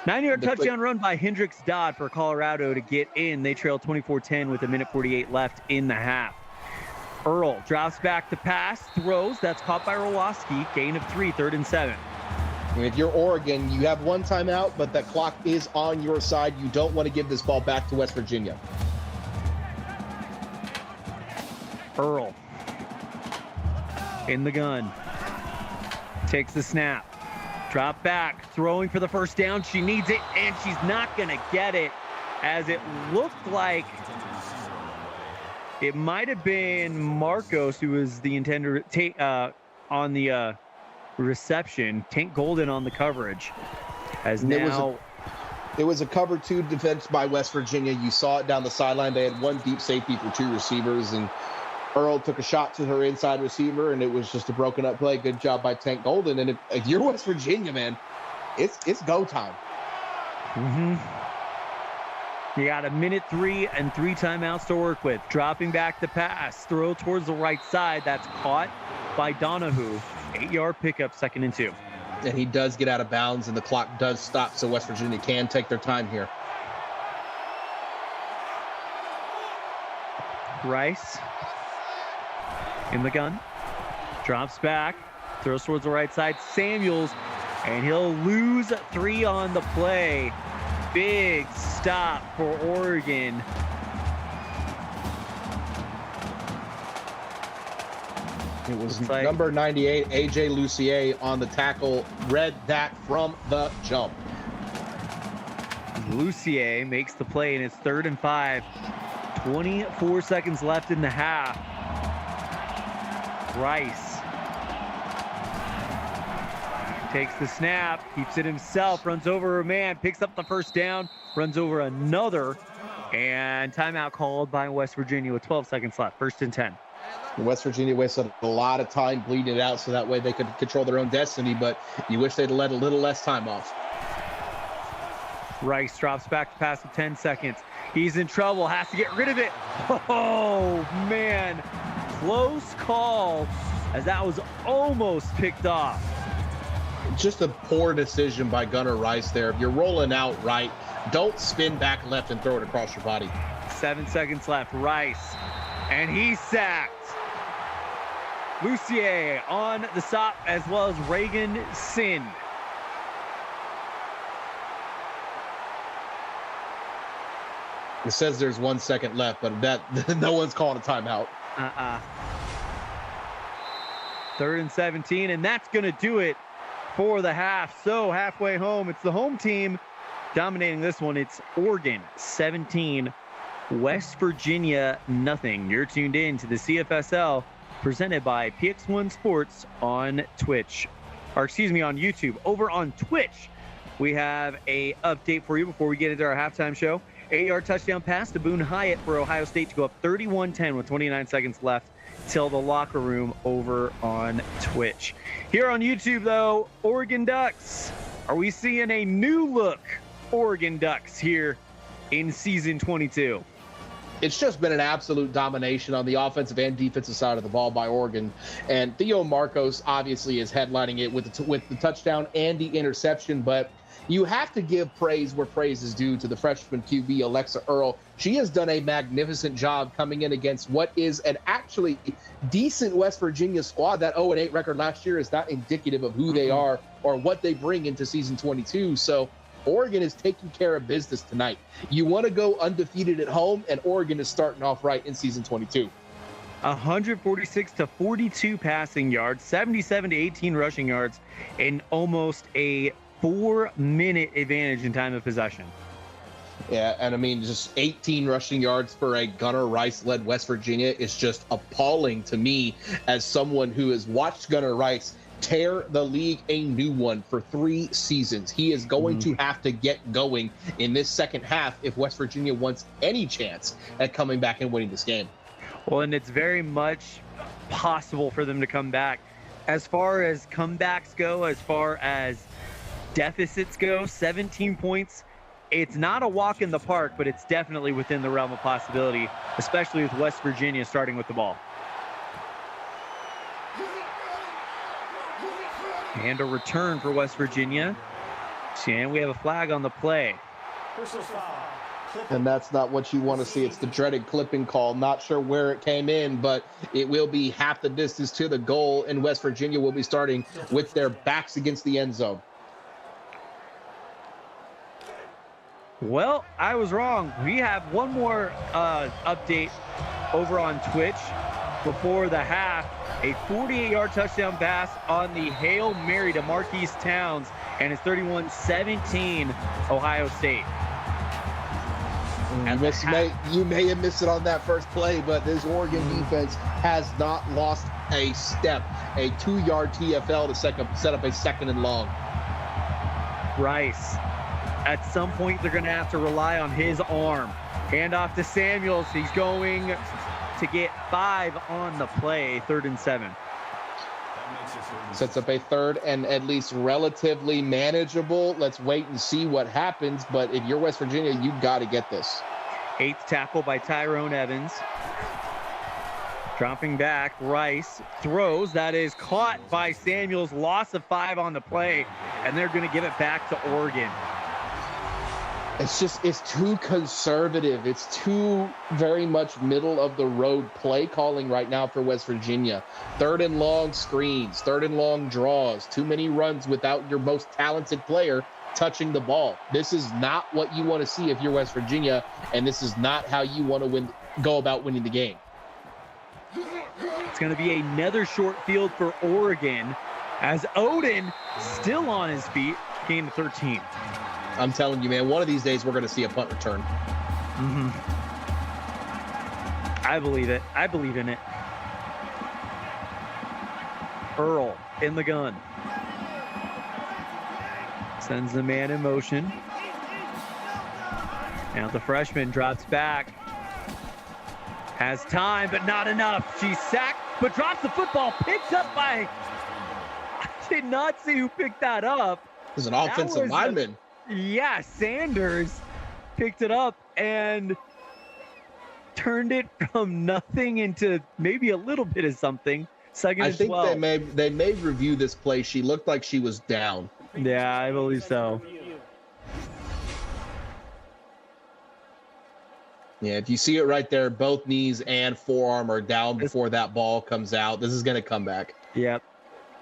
9-yard touchdown run by Hendricks Dodd for Colorado to get in. They trail 24-10 with 1:48 left in the half. Earl drops back to pass, throws. That's caught by Roloski. Gain of 3, 3rd and 7. If you're Oregon, you have 1 timeout, but that clock is on your side. You don't want to give this ball back to West Virginia. Earl in the gun. Takes the snap. Drop back, throwing for the first down. She needs it, and she's not going to get it, as it looked like it might have been Marcos who was the intender on the reception. Tank Golden on the coverage. As now it was a cover 2 defense by West Virginia. You saw it down the sideline. They had 1 deep safety for 2 receivers, and Earl took a shot to her inside receiver, and it was just a broken up play. Good job by Tank Golden. And if you're West Virginia, man, it's go time. You got 1:03 and 3 timeouts to work with. Dropping back the pass, throw towards the right side. That's caught by Donahue. 8-yard pickup, 2nd and 2. And he does get out of bounds, and the clock does stop, so West Virginia can take their time here. Rice in the gun, drops back, throws towards the right side. Samuels, and he'll lose 3 on the play. Big stop for Oregon. It was number 98, A.J. Lucier, on the tackle. Read that from the jump. Lucier makes the play, and it's 3rd and 5. 24 seconds left in the half. Rice takes the snap, keeps it himself, runs over a man, picks up the first down, runs over another, and timeout called by West Virginia with 12 seconds left. 1st and 10. West Virginia wasted a lot of time bleeding it out so that way they could control their own destiny, but you wish they'd let a little less time off. Rice drops back to pass with 10 seconds. He's in trouble, has to get rid of it. Oh, man. Close call, as that was almost picked off. Just a poor decision by Gunnar Rice there. If you're rolling out right, don't spin back left and throw it across your body. 7 seconds left. Rice, and he's sacked. Lucier on the stop, as well as Reagan Sin. It says there's 1 second left, but that no one's calling a timeout. 3rd and 17, and that's going to do it for the half. So halfway home, it's the home team dominating this one. It's Oregon 17, West Virginia nothing. You're tuned in to the CFSL, presented by PX1 Sports on Twitch, or excuse me, on YouTube. Over on Twitch, we have a update for you before we get into our halftime show. 8-yard touchdown pass to Boone Hyatt for Ohio State to go up 31-10 with 29 seconds left till the locker room over on Twitch. Here on YouTube, though, Oregon Ducks. Are we seeing a new look Oregon Ducks here in season 22? It's just been an absolute domination on the offensive and defensive side of the ball by Oregon. And Theo Marcos obviously is headlining it with the touchdown and the interception, but you have to give praise where praise is due to the freshman QB, Alexa Earl. She has done a magnificent job coming in against what is an actually decent West Virginia squad. That 0-8 record last year is not indicative of who they are or what they bring into season 22. So Oregon is taking care of business tonight. You want to go undefeated at home, and Oregon is starting off right in season 22. 146 to 42 passing yards, 77 to 18 rushing yards, and almost a 4-minute advantage in time of possession. Yeah, and I mean, just 18 rushing yards for a Gunnar Rice-led West Virginia is just appalling to me as someone who has watched Gunnar Rice tear the league a new one for 3 seasons. He is going to have to get going in this second half if West Virginia wants any chance at coming back and winning this game. Well, and it's very much possible for them to come back. As far as comebacks go, as far as deficits go, 17 points, it's not a walk in the park, but it's definitely within the realm of possibility, especially with West Virginia starting with the ball. And a return for West Virginia. And we have a flag on the play. And that's not what you want to see. It's the dreaded clipping call. Not sure where it came in, but it will be half the distance to the goal, and West Virginia will be starting with their backs against the end zone. Well, I was wrong. We have one more update over on Twitch before the half. A 48-yard touchdown pass on the Hail Mary to Marquise Towns, and it's 31-17 Ohio State. You may have missed it on that first play, but this Oregon defense has not lost a step. A 2-yard TFL to set up a 2nd and long. Rice. At some point, they're going to have to rely on his arm. Hand off to Samuels. He's going to get 5 on the play, 3rd and 7. Sets up a 3rd and at least relatively manageable. Let's wait and see what happens. But if you're West Virginia, you've got to get this. 8th tackle by Tyrone Evans. Dropping back, Rice throws. That is caught by Samuels. Loss of 5 on the play, and they're going to give it back to Oregon. It's too conservative. It's too very much middle of the road play calling right now for West Virginia. 3rd and long screens, 3rd and long draws, too many runs without your most talented player touching the ball. This is not what you want to see if you're West Virginia, and this is not how you want to go about winning the game. It's going to be another short field for Oregon as Odin, still on his feet, gained to 13. I'm telling you, man, one of these days we're going to see a punt return. I believe it. I believe in it. Earl in the gun. Sends the man in motion. Now the freshman drops back. Has time, but not enough. She's sacked, but drops the football. Picked up by... I did not see who picked that up. There's an offensive lineman. Yeah, Sanders picked it up and turned it from nothing into maybe a little bit of something. Second and 12. I think they may review this play. She looked like she was down. Yeah, I believe so. Yeah, if you see it right there, both knees and forearm are down before that ball comes out. This is going to come back. Yep.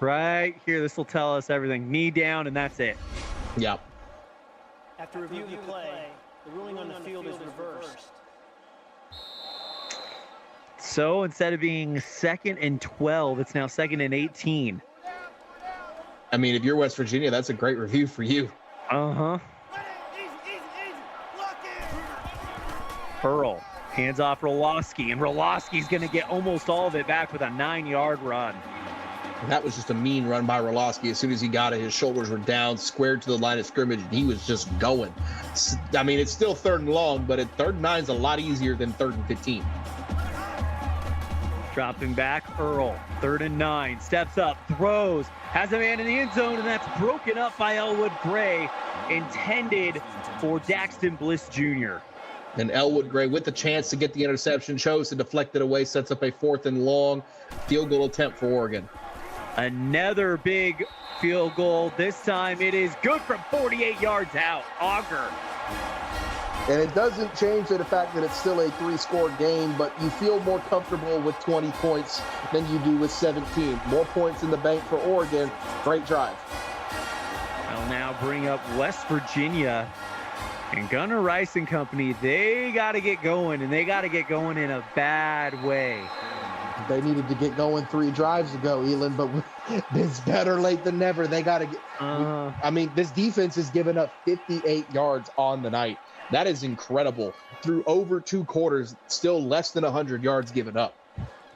Right here, this will tell us everything. Knee down, and that's it. Yep. After reviewing the play, the ruling on the field is reversed. So instead of being 2nd and 12, it's now 2nd and 18. I mean, if you're West Virginia, that's a great review for you. Uh-huh. Earl hands off Roloski, and Roloski's going to get almost all of it back with a 9-yard run. That was just a mean run by Roloski. As soon as he got it, his shoulders were down, squared to the line of scrimmage, and he was just going. I mean, it's still 3rd and long, but 3rd and 9 is a lot easier than 3rd and 15. Dropping back, Earl, 3rd and 9, steps up, throws, has a man in the end zone, and that's broken up by Elwood Gray, intended for Daxton Bliss Jr. And Elwood Gray, with the chance to get the interception, chose to deflect it away, sets up a 4th and long field goal attempt for Oregon. Another big field goal. This time it is good from 48 yards out. Auger. And it doesn't change the fact that it's still a 3-score game, but you feel more comfortable with 20 points than you do with 17. More points in the bank for Oregon. Great drive. I'll now bring up West Virginia. And Gunnar Rice and company, they got to get going, and they got to get going in a bad way. They needed to get going 3 drives ago, Elin, but it's better late than never. They got to get I mean, this defense has given up 58 yards on the night. That is incredible. Through over 2 quarters, still less than 100 yards given up.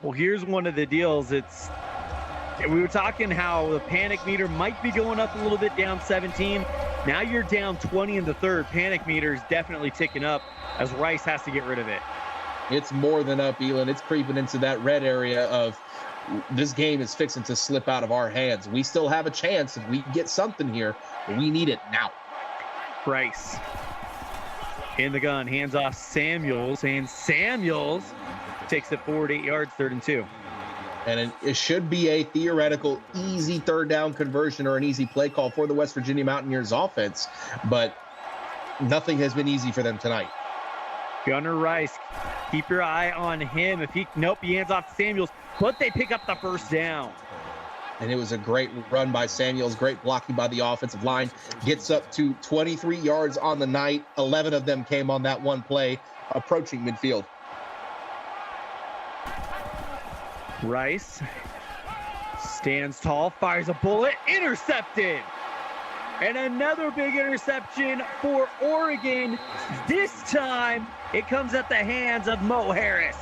Well, here's one of the deals. We were talking how the panic meter might be going up a little bit, down 17. Now you're down 20 in the 3rd. Panic meter is definitely ticking up as Rice has to get rid of it. It's more than up, Elin. It's creeping into that red area of this game is fixing to slip out of our hands. We still have a chance if we get something here, but we need it now. Rice in the gun, hands off Samuels, and Samuels takes it forward 8 yards, 3rd and 2. And it should be a theoretical easy 3rd down conversion or an easy play call for the West Virginia Mountaineers offense, but nothing has been easy for them tonight. Gunnar Rice, keep your eye on him. He hands off to Samuels, but they pick up the 1st down. And it was a great run by Samuels, great blocking by the offensive line. Gets up to 23 yards on the night. 11 of them came on that one play, approaching midfield. Rice stands tall, fires a bullet, intercepted. And another big interception for Oregon. This time, it comes at the hands of Mo Harris.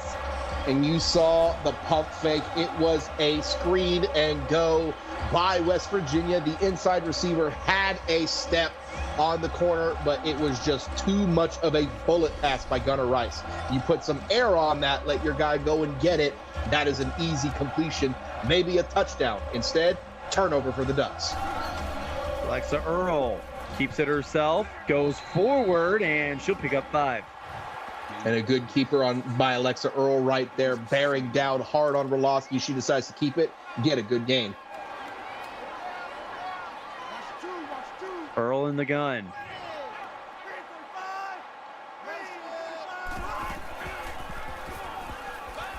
And you saw the pump fake. It was a screen and go by West Virginia. The inside receiver had a step on the corner, but it was just too much of a bullet pass by Gunnar Rice. You put some air on that, let your guy go and get it. That is an easy completion, maybe a touchdown. Instead, turnover for the Ducks. Alexa Earl keeps it herself, goes forward, and she'll pick up 5. And a good keeper by Alexa Earl right there, bearing down hard on Roloski. She decides to keep it, get a good gain. Earl in the gun.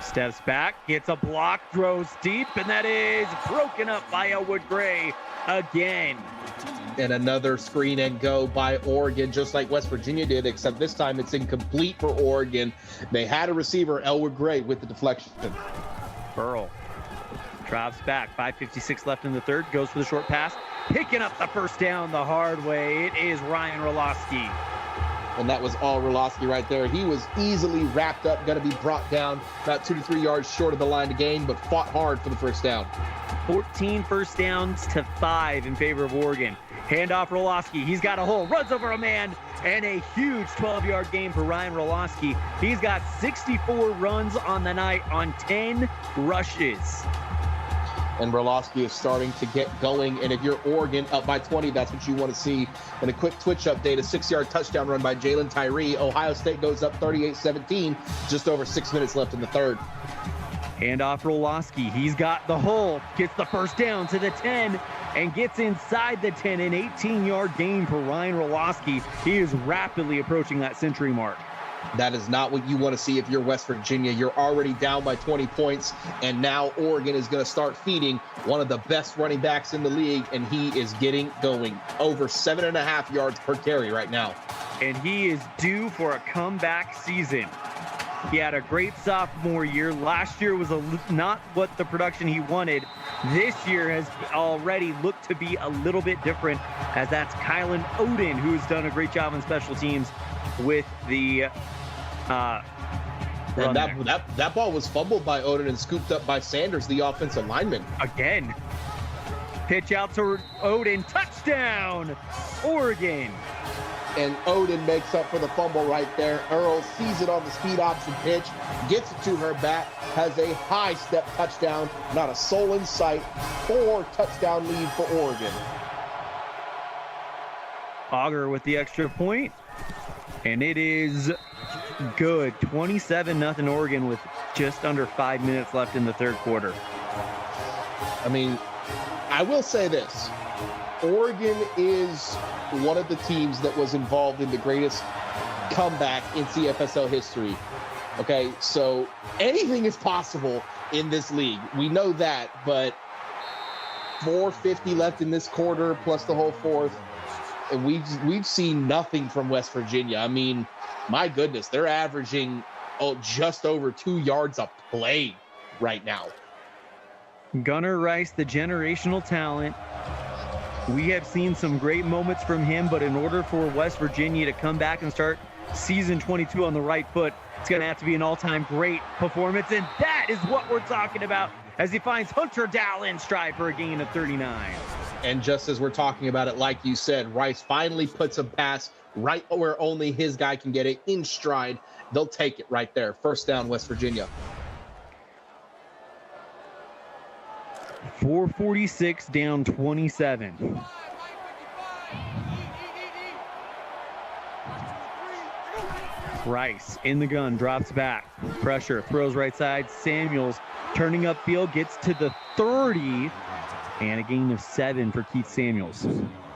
Steps back, gets a block, throws deep, and that is broken up by Elwood Gray again. And another screen and go by Oregon, just like West Virginia did, except this time it's incomplete for Oregon. They had a receiver, Elwood Gray, with the deflection. Earl drops back, 5:56 left in the 3rd, goes for the short pass, picking up the 1st down the hard way. It is Ryan Roloski. And that was all Roloski right there. He was easily wrapped up, going to be brought down about 2 to 3 yards short of the line to gain, but fought hard for the 1st down. 14 first downs to 5 in favor of Oregon. Handoff Roloski. He's got a hole, runs over a man, and a huge 12-yard gain for Ryan Roloski. He's got 64 runs on the night on 10 rushes. And Berlowski is starting to get going. And if you're Oregon up by 20, that's what you want to see. And a quick Twitch update, a 6-yard touchdown run by Jalen Tyree. Ohio State goes up 38-17, just over 6 minutes left in the third. Hand off Berlowski. He's got the hole, gets the first down to the 10, and gets inside the 10. An 18-yard gain for Ryan Berlowski. He is rapidly approaching that century mark. That is not what you want to see if you're West Virginia. You're already down by 20 points, and now Oregon is going to start feeding one of the best running backs in the league, and he is getting going. Over 7.5 yards per carry right now. And he is due for a comeback season. He had a great sophomore year. Last year was not what the production he wanted. This year has already looked to be a little bit different, as that's Kylan Odin, who's done a great job on special teams with the and that ball was fumbled by Odin and scooped up by Sanders, the offensive lineman. Again. Pitch out to Odin. Touchdown, Oregon. And Odin makes up for the fumble right there. Earl sees it on the speed option pitch, gets it to her back, has a high step touchdown, not a soul in sight. 4 touchdown lead for Oregon. Auger with the extra point. And it is good. 27-0 Oregon with just under 5 minutes left in the third quarter. I mean, I will say this. Oregon is one of the teams that was involved in the greatest comeback in CFSL history. Okay, so anything is possible in this league. We know that, but 4:50 left in this quarter plus the whole fourth. And we've seen nothing from West Virginia. I mean, my goodness, they're averaging just over 2 yards a play right now. Gunnar Rice, the generational talent. We have seen some great moments from him, but in order for West Virginia to come back and start season 22 on the right foot, it's going to have to be an all-time great performance, and that is what we're talking about as he finds Hunter Dowell in stride for a gain of 39. And just as we're talking about it, like you said, Rice finally puts a pass right where only his guy can get it in stride. They'll take it right there. First down, West Virginia. 4:46 down 27. Rice in the gun, drops back. Pressure, throws right side. Samuels turning upfield, gets to the 30. And a gain of 7 for Keith Samuels.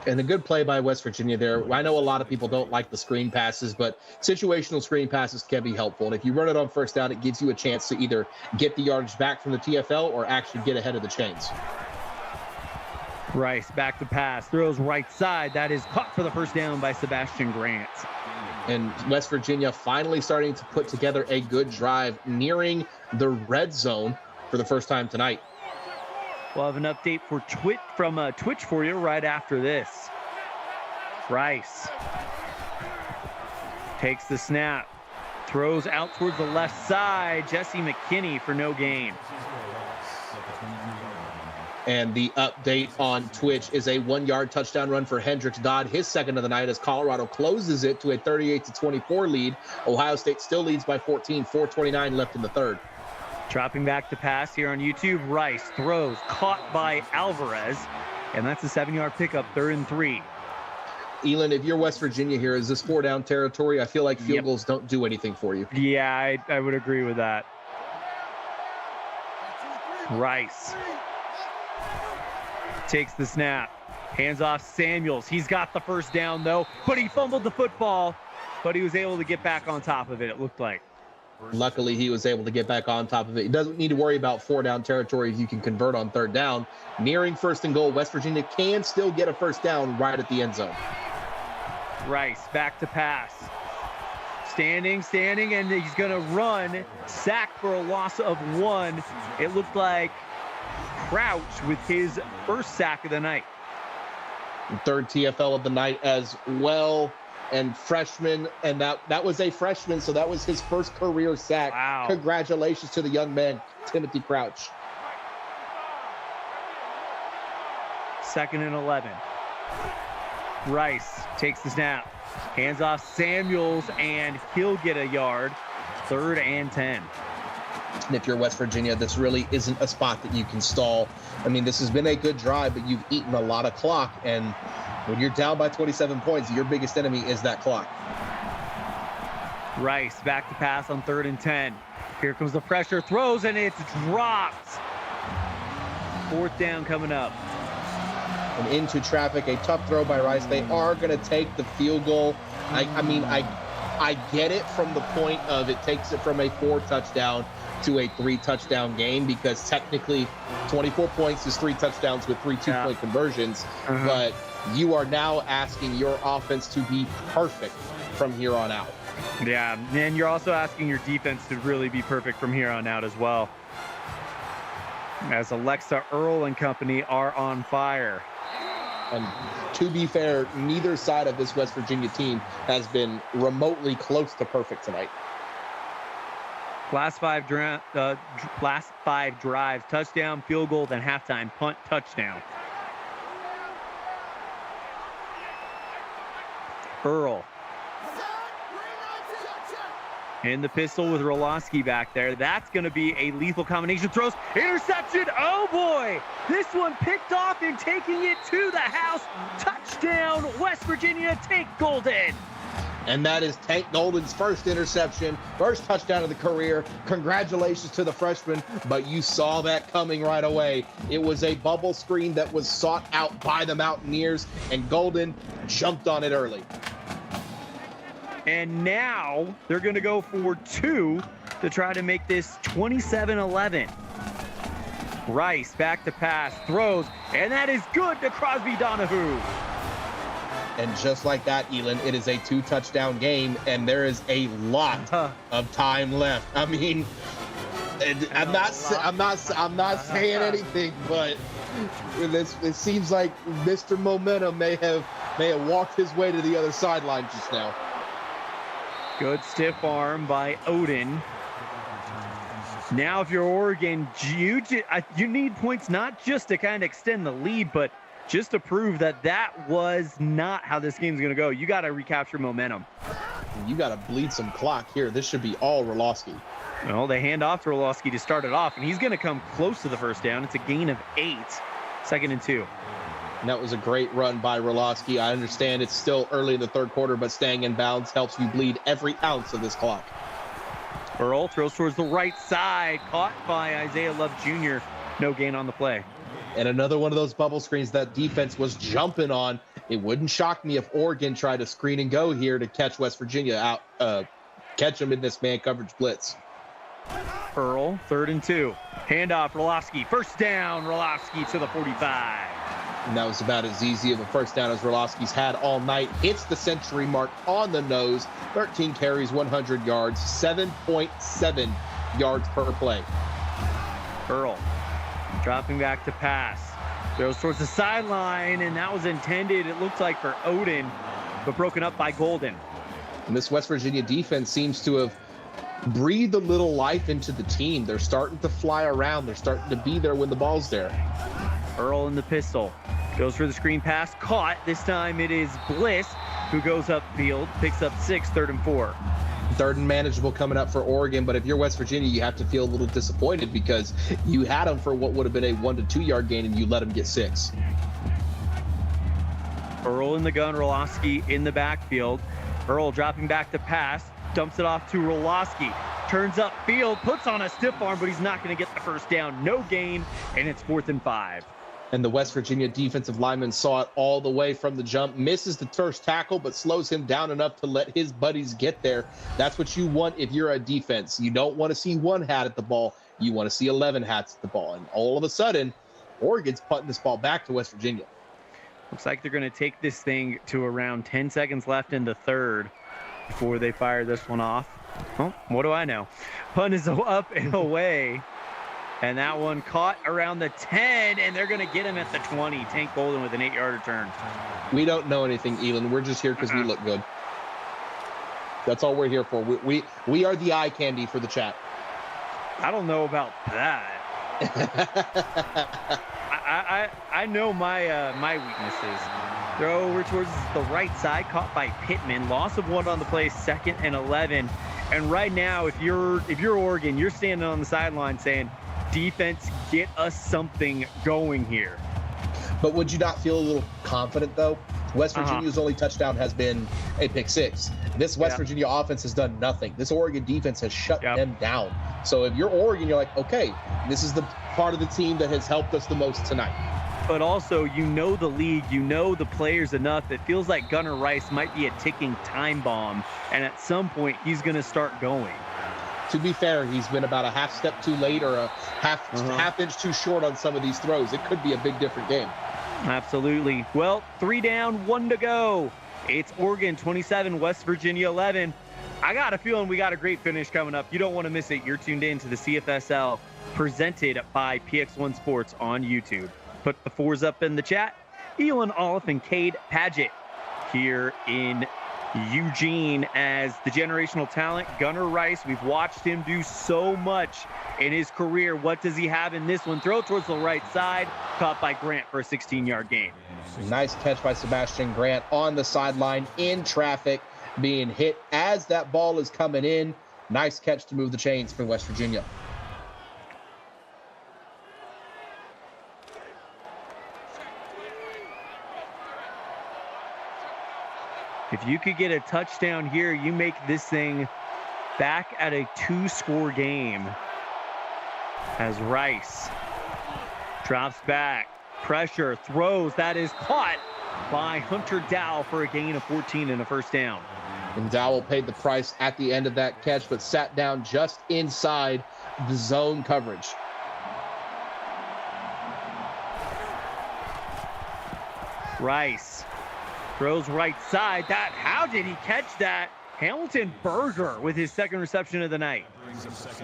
And a good play by West Virginia there. I know a lot of people don't like the screen passes, but situational screen passes can be helpful. And if you run it on first down, it gives you a chance to either get the yardage back from the TFL or actually get ahead of the chains. Rice back to pass, throws right side. That is caught for the first down by Sebastian Grant. And West Virginia finally starting to put together a good drive, nearing the red zone for the first time tonight. We'll have an update for Twitch for you right after this. Rice takes the snap, throws out towards the left side. Jesse McKinney for no gain. And the update on Twitch is a 1-yard touchdown run for Hendricks Dodd, his second of the night, as Colorado closes it to a 38-24 lead. Ohio State still leads by 14, 4:29 left in the third. Dropping back to pass here on YouTube. Rice throws, caught by Alvarez, and that's a 7-yard pickup, 3rd and 3. Elin, if you're West Virginia here, is this 4-down territory? I feel like field goals don't do anything for you. Yeah, I would agree with that. Rice takes the snap, hands off Samuels. He's got the first down, though, but he fumbled the football, but he was able to get back on top of it, it looked like. Luckily, he was able to get back on top of it. He doesn't need to worry about 4-down territory if you can convert on 3rd down. Nearing 1st and goal, West Virginia can still get a first down right at the end zone. Rice back to pass. Standing, and he's going to run. Sack for a loss of 1. It looked like Crouch with his first sack of the night. 3rd TFL of the night as well. And freshman, and that was a freshman, so that was his first career sack. Wow. Congratulations to the young man, Timothy Crouch. 2nd and 11. Rice takes the snap, hands off Samuels, and he'll get a yard. 3rd and 10. And if you're West Virginia, this really isn't a spot that you can stall. I mean, this has been a good drive, but you've eaten a lot of clock. And when you're down by 27 points, your biggest enemy is that clock. Rice back to pass on 3rd and 10. Here comes the pressure, throws, and it's dropped. 4th down coming up. And into traffic, a tough throw by Rice. They are going to take the field goal. I get it from the point of it takes it from a 4 touchdown to a 3 touchdown game, because technically 24 points is 3 touchdowns with 3 2-point conversions. But you are now asking your offense to be perfect from here on out. Yeah, and you're also asking your defense to really be perfect from here on out as well. As Alexa Earl and company are on fire. And to be fair, neither side of this West Virginia team has been remotely close to perfect tonight. Last five drives, touchdown, field goal, then halftime, punt, touchdown. Earl. In the pistol with Roloski back there. That's going to be a lethal combination. Throws, interception. Oh boy, this one picked off and taking it to the house. Touchdown, West Virginia. Tank Golden. And that is Tank Golden's first interception, first touchdown of the career. Congratulations to the freshman, but you saw that coming right away. It was a bubble screen that was sought out by the Mountaineers, and Golden jumped on it early. And now they're going to go for 2 to try to make this 27-11. Rice back to pass, throws, and that is good to Crosby Donahue. And just like that, Elon, it is a 2-touchdown game, and there is a lot of time left. I mean, I'm not saying anything, but it seems like Mr. Momentum may have walked his way to the other sideline just now. Good stiff arm by Odin. Now, if you're Oregon, you need points not just to kind of extend the lead, but just to prove that that was not how this game's going to go. You got to recapture momentum. You got to bleed some clock here. This should be all Roloski. Well, they hand off to Roloski to start it off, and he's going to come close to the first down. It's a gain of 8. 2nd and 2. And that was a great run by Roloski. I understand it's still early in the 3rd quarter, but staying in bounds helps you bleed every ounce of this clock. Earl throws towards the right side, caught by Isaiah Love Jr. No gain on the play. And another one of those bubble screens that defense was jumping on. It wouldn't shock me if Oregon tried to screen and go here to catch West Virginia out, catch them in this man coverage blitz. Earl, 3rd and 2. Handoff, Roloski. First down, Roloski to the 45. And that was about as easy of a first down as Roloski's had all night. Hits the century mark on the nose. 13 carries, 100 yards, 7.7 yards per play. Earl dropping back to pass. Throws towards the sideline, and that was intended, it looks like, for Odin, but broken up by Golden. And this West Virginia defense seems to have breathed a little life into the team. They're starting to fly around. They're starting to be there when the ball's there. Earl in the pistol. Goes for the screen pass. Caught. This time it is Bliss who goes upfield. Picks up 6, 3rd and 4. 3rd and manageable coming up for Oregon. But if you're West Virginia, you have to feel a little disappointed because you had them for what would have been a 1 to 2 yard gain and you let them get 6. Earl in the gun. Roloski in the backfield. Earl dropping back to pass. Dumps it off to Roloski. Turns upfield. Puts on a stiff arm, but he's not going to get the first down. No gain. And it's 4th and 5. And the West Virginia defensive lineman saw it all the way from the jump, misses the first tackle, but slows him down enough to let his buddies get there. That's what you want if you're a defense. You don't want to see 1 hat at the ball. You want to see 11 hats at the ball. And all of a sudden, Oregon's putting this ball back to West Virginia. Looks like they're going to take this thing to around 10 seconds left in the 3rd before they fire this one off. Well, what do I know? Punt is up and away. And that one caught around the 10, and they're going to get him at the 20. Tank Golden with an 8-yard return. We don't know anything, Elon. We're just here because we look good. That's all we're here for. We are the eye candy for the chat. I don't know about that. I know my weaknesses. Throw over towards the right side, caught by Pittman. Loss of 1 on the play, 2nd and 11. And right now, if you're Oregon, you're standing on the sideline saying, defense, get us something going here. But would you not feel a little confident, though? West Virginia's only touchdown has been a pick six. This West Virginia offense has done nothing. This Oregon defense has shut them down. So if you're Oregon, you're like, okay, this is the part of the team that has helped us the most tonight. But also, you know the league, you know the players enough. It feels like Gunnar Rice might be a ticking time bomb, and at some point, he's going to start going. To be fair, he's been about a half step too late or a half inch too short on some of these throws. It could be a big different game. Absolutely. Well, 3 down, 1 to go. It's Oregon 27, West Virginia 11. I got a feeling we got a great finish coming up. You don't want to miss it. You're tuned in to the CFSL presented by PX1 Sports on YouTube. Put the fours up in the chat. Elon Olive and Cade Paget here in Eugene as the generational talent. Gunnar Rice, we've watched him do so much in his career. What does he have in this one? Throw towards the right side, caught by Grant for a 16-yard gain. Nice catch by Sebastian Grant on the sideline in traffic, being hit as that ball is coming in. Nice catch to move the chains for West Virginia. If you could get a touchdown here, you make this thing back at a 2-score game. As Rice drops back, pressure, throws, that is caught by Hunter Dow for a gain of 14 and a first down. And Dowell paid the price at the end of that catch, but sat down just inside the zone coverage. Rice throws right side. How did he catch that? Hamilton Berger with his second reception of the night.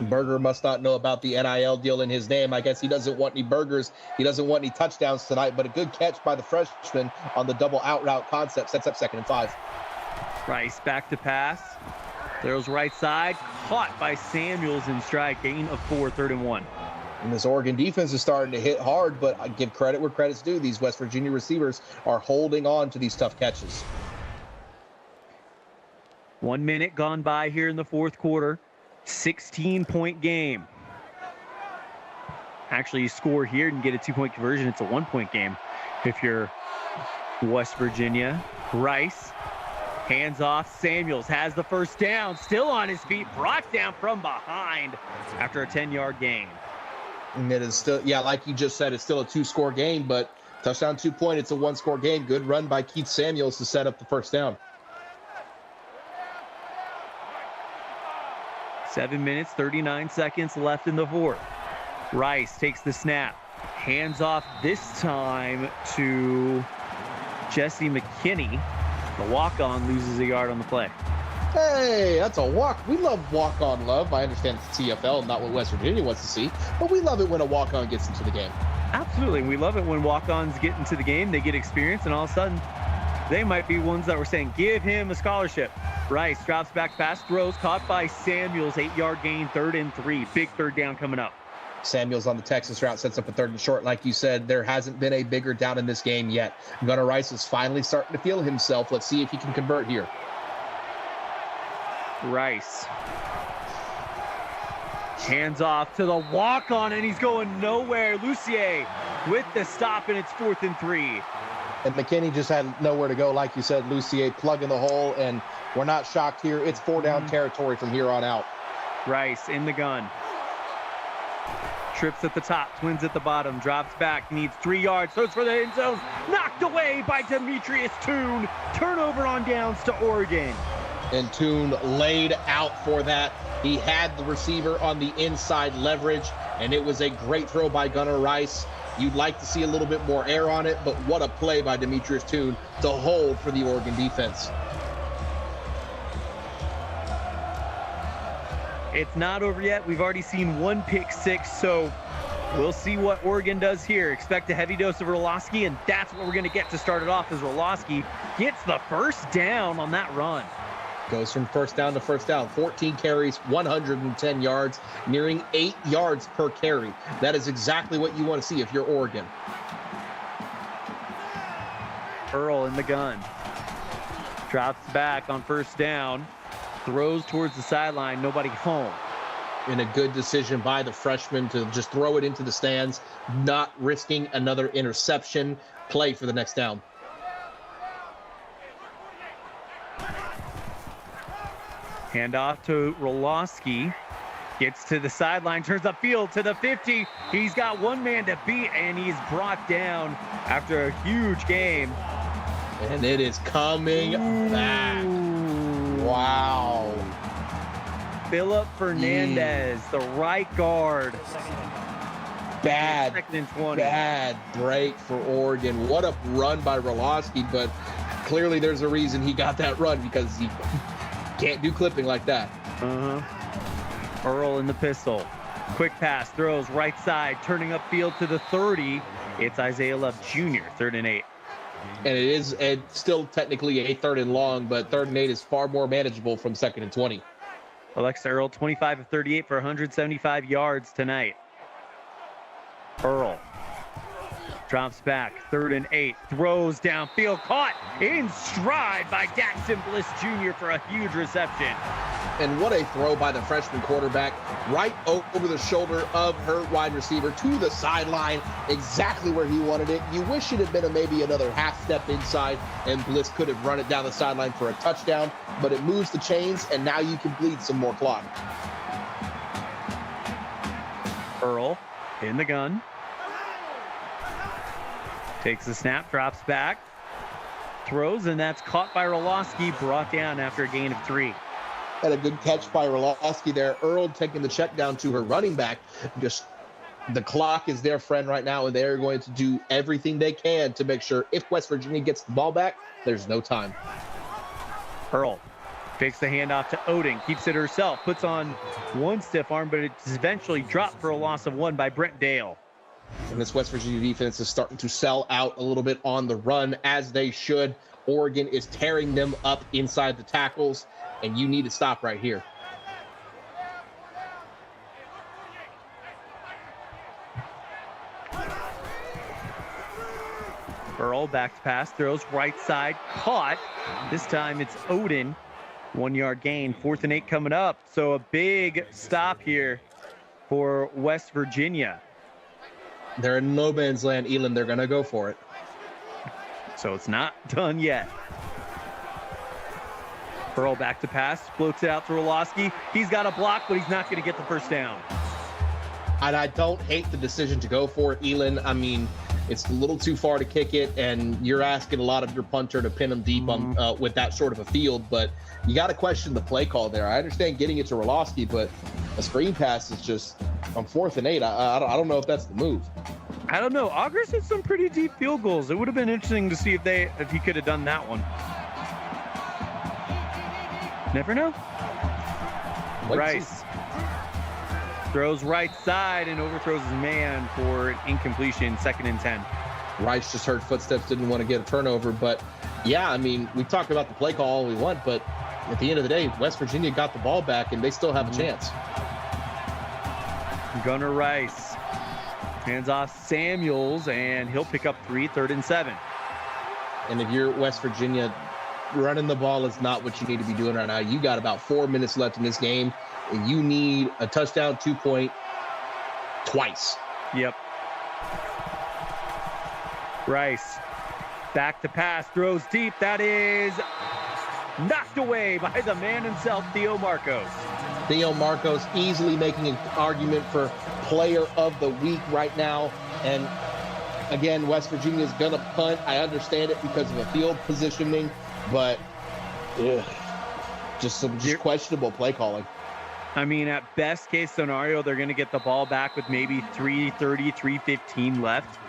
Berger must not know about the NIL deal in his name. I guess he doesn't want any burgers. He doesn't want any touchdowns tonight, but a good catch by the freshman on the double out route concept. Sets up 2nd and 5. Rice back to pass. Throws right side. Caught by Samuels in stride. Gain of 4, 3rd and 1. And this Oregon defense is starting to hit hard, but I give credit where credit's due. These West Virginia receivers are holding on to these tough catches. 1 minute gone by here in the fourth quarter. 16-point game. Actually, you score here and get a 2-point conversion. It's a 1-point game if you're West Virginia. Rice, hands off. Samuels has the first down. Still on his feet. Brought down from behind after a 10-yard gain. And it is still, like you just said, it's still a 2-score game, but touchdown, 2-point, it's a 1-score game. Good run by Keith Samuels to set up the first down. 7 minutes, 39 seconds left in the fourth. Rice takes the snap. Hands off this time to Jesse McKinney. The walk-on loses a yard on the play. Hey, that's a walk. We love walk-on love. I understand it's CFL, not what West Virginia wants to see, but we love it when a walk-on gets into the game. Absolutely. We love it when walk-ons get into the game. They get experience, and all of a sudden, they might be ones that were saying, give him a scholarship. Rice drops back, fast throws, caught by Samuels, 8-yard gain, 3rd and 3. Big 3rd down coming up. Samuels on the Texas route sets up a 3rd and short. Like you said, there hasn't been a bigger down in this game yet. Gunnar Rice is finally starting to feel himself. Let's see if he can convert here. Rice. Hands off to the walk-on, and he's going nowhere. Lucier with the stop, and it's 4th and 3. And McKinney just had nowhere to go. Like you said, Lucier plugging the hole, and we're not shocked here. It's 4-down territory from here on out. Rice in the gun. Trips at the top, twins at the bottom, drops back, needs 3 yards, throws for the end zone, knocked away by Demetrius Toon. Turnover on downs to Oregon. And Toon laid out for that. He had the receiver on the inside leverage, and it was a great throw by Gunnar Rice. You'd like to see a little bit more air on it, but what a play by Demetrius Toon to hold for the Oregon defense. It's not over yet. We've already seen 1 pick six, so we'll see what Oregon does here. Expect a heavy dose of Roloski, and that's what we're going to get to start it off as Roloski gets the first down on that run. Goes from first down to first down. 14 carries, 110 yards, nearing 8 yards per carry. That is exactly what you want to see if you're Oregon. Earl in the gun. Drops back on first down. throws towards the sideline, nobody home. And a good decision by the freshman to just throw it into the stands, not risking another interception. Play for the next down. Handoff to Roloski. Gets to the sideline, turns upfield to the 50. He's got one man to beat, and he's brought down after a huge game. And it is coming back. Wow. Philip Fernandez, the right guard. Bad, Second and 20. bad break for Oregon. What a run by Roloski, but clearly there's a reason he got that run, because he can't do clipping like that. Earl in the pistol. Quick pass, throws right side, turning upfield to the 30. It's Isaiah Love Jr., 3rd and 8. And it is still technically a 3rd and long, but 3rd and 8 is far more manageable from 2nd and 20. Alexa Earl, 25 of 38 for 175 yards tonight. Earl drops back, 3rd and 8, throws downfield, caught in stride by Daxton Bliss Jr. for a huge reception. And what a throw by the freshman quarterback, right over the shoulder of her wide receiver to the sideline, exactly where he wanted it. You wish it had been maybe another half step inside, and Bliss could have run it down the sideline for a touchdown, but it moves the chains, and now you can bleed some more clock. Earl in the gun. Takes the snap, drops back, throws, and that's caught by Roloski, brought down after a gain of 3. And a good catch by Roloski there. Earl taking the check down to her running back. Just the clock is their friend right now, and they're going to do everything they can to make sure if West Virginia gets the ball back, there's no time. Earl takes the handoff to Oding, keeps it herself, puts on one stiff arm, but it's eventually dropped for a loss of 1 by Brent Dale. And this West Virginia defense is starting to sell out a little bit on the run, as they should. Oregon is tearing them up inside the tackles, and you need to stop right here. Earl back to pass, throws right side, caught. This time it's Odin. 1 yard gain, 4th and 8 coming up. So a big stop here for West Virginia. They're in no man's land, Elon. They're going to go for it. So it's not done yet. Earl back to pass, floats it out to Roloski. He's got a block, but he's not going to get the first down. And I don't hate the decision to go for it, Elon. I mean, it's a little too far to kick it, and you're asking a lot of your punter to pin him deep on with that sort of a field, but you got to question the play call there. I understand getting it to Roloski, but a screen pass is just on 4th and 8. I don't know if that's the move. I don't know. Augers hit some pretty deep field goals. It would have been interesting to see if he could have done that one. Never know. Rice throws right side and overthrows his man for an incompletion, 2nd and 10. Rice just heard footsteps, didn't want to get a turnover. But, yeah, I mean, we talked about the play call all we want, but at the end of the day, West Virginia got the ball back, and they still have a chance. Gunnar Rice hands off Samuels, and he'll pick up 3, 3rd and 7. And if you're West Virginia, running the ball is not what you need to be doing right now. You got about 4 minutes left in this game, and you need a touchdown, 2-point twice. Yep. Rice back to pass, throws deep. That is knocked away by the man himself, Theo Marcos. Theo Marcos easily making an argument for player of the week right now. And again, West Virginia is going to punt. I understand it because of a field positioning, but just some questionable play calling. I mean, at best case scenario, they're going to get the ball back with maybe 3:30, 3:15 left.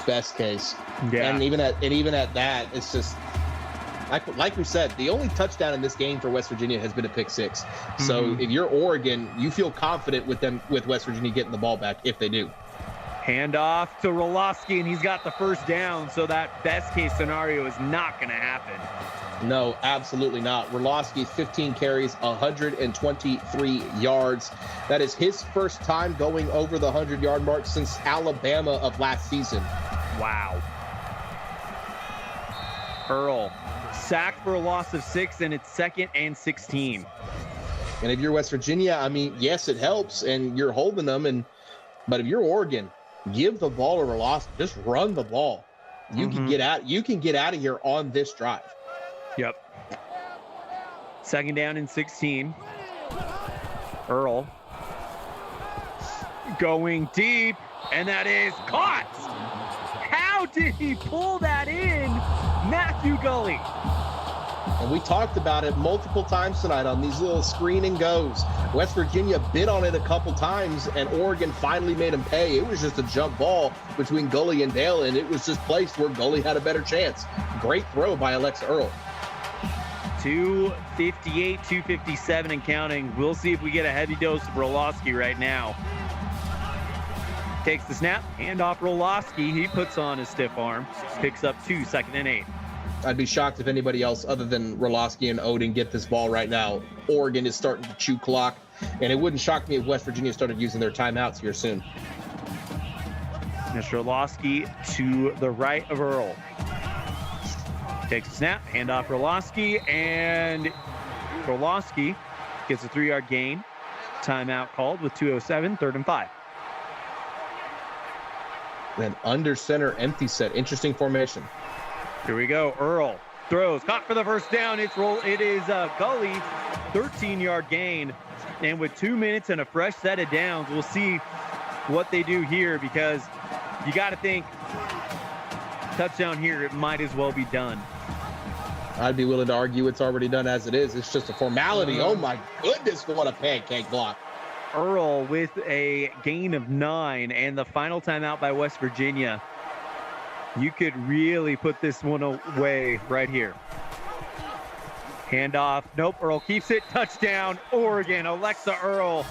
Best case. Yeah. And even at that, it's just like we said, the only touchdown in this game for West Virginia has been a pick 6. So if you're Oregon, you feel confident with West Virginia getting the ball back if they do. Hand off to Roloski, and he's got the first down. So that best case scenario is not going to happen. No, absolutely not. Roloski, 15 carries, 123 yards. That is his first time going over the 100-yard mark since Alabama of last season. Wow. Earl sacked for a loss of 6, and it's 2nd and 16. And if you're West Virginia, I mean, yes, it helps, and you're holding them. But if you're Oregon, give the ball a velocity. Just run the ball. You can get out. You can get out of here on this drive. Yep. 2nd down and 16. Earl going deep, and that is caught. How did he pull that in, Matthew Gully? And we talked about it multiple times tonight on these little screen and goes. West Virginia bid on it a couple times, and Oregon finally made him pay. It was just a jump ball between Gully and Dale, and it was just placed where Gully had a better chance. Great throw by Alexa Earl. 258, 257 and counting. We'll see if we get a heavy dose of Roloski right now. Takes the snap, handoff Roloski. He puts on his stiff arm, picks up 2, 2nd and 8. I'd be shocked if anybody else other than Roloski and Odin get this ball right now. Oregon is starting to chew clock, and it wouldn't shock me if West Virginia started using their timeouts here soon. Mr. Roloski to the right of Earl. Takes a snap, handoff Roloski, and Roloski gets a 3-yard gain. Timeout called with 2:07, 3rd and 5. Then under center, empty set. Interesting formation. Here we go. Earl throws, caught for the first down. It is Gully, 13-yard gain. And with 2 minutes and a fresh set of downs, we'll see what they do here, because you got to think touchdown here, it might as well be done. I'd be willing to argue it's already done as it is. It's just a formality. Oh my goodness, what a pancake block. Earl with a gain of 9, and the final timeout by West Virginia. You could really put this one away right here. Handoff. Nope. Earl keeps it. Touchdown, Oregon. Alexa Earl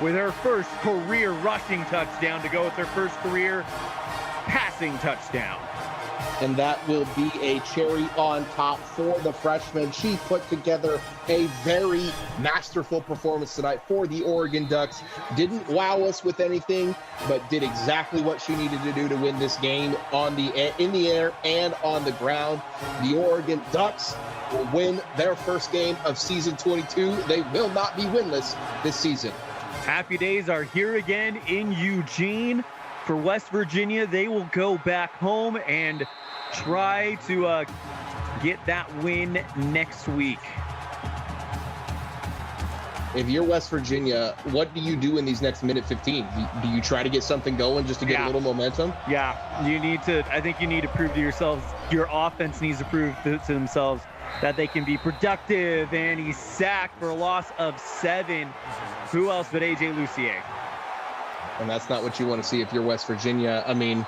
with her first career rushing touchdown to go with her first career passing touchdown. And that will be a cherry on top for the freshman. She put together a very masterful performance tonight for the Oregon Ducks. Didn't wow us with anything, but did exactly what she needed to do to win this game in the air and on the ground. The Oregon Ducks will win their first game of season 22. They will not be winless this season. Happy days are here again in Eugene. For West Virginia, they will go back home and try to get that win next week. If you're West Virginia, what do you do in these next minute 15? Do you try to get something going just to get a little momentum? Yeah, I think you need to prove to yourselves, your offense needs to prove to themselves that they can be productive, and he's sacked for a loss of 7. Who else but AJ Lucier? And that's not what you want to see if you're West Virginia. I mean,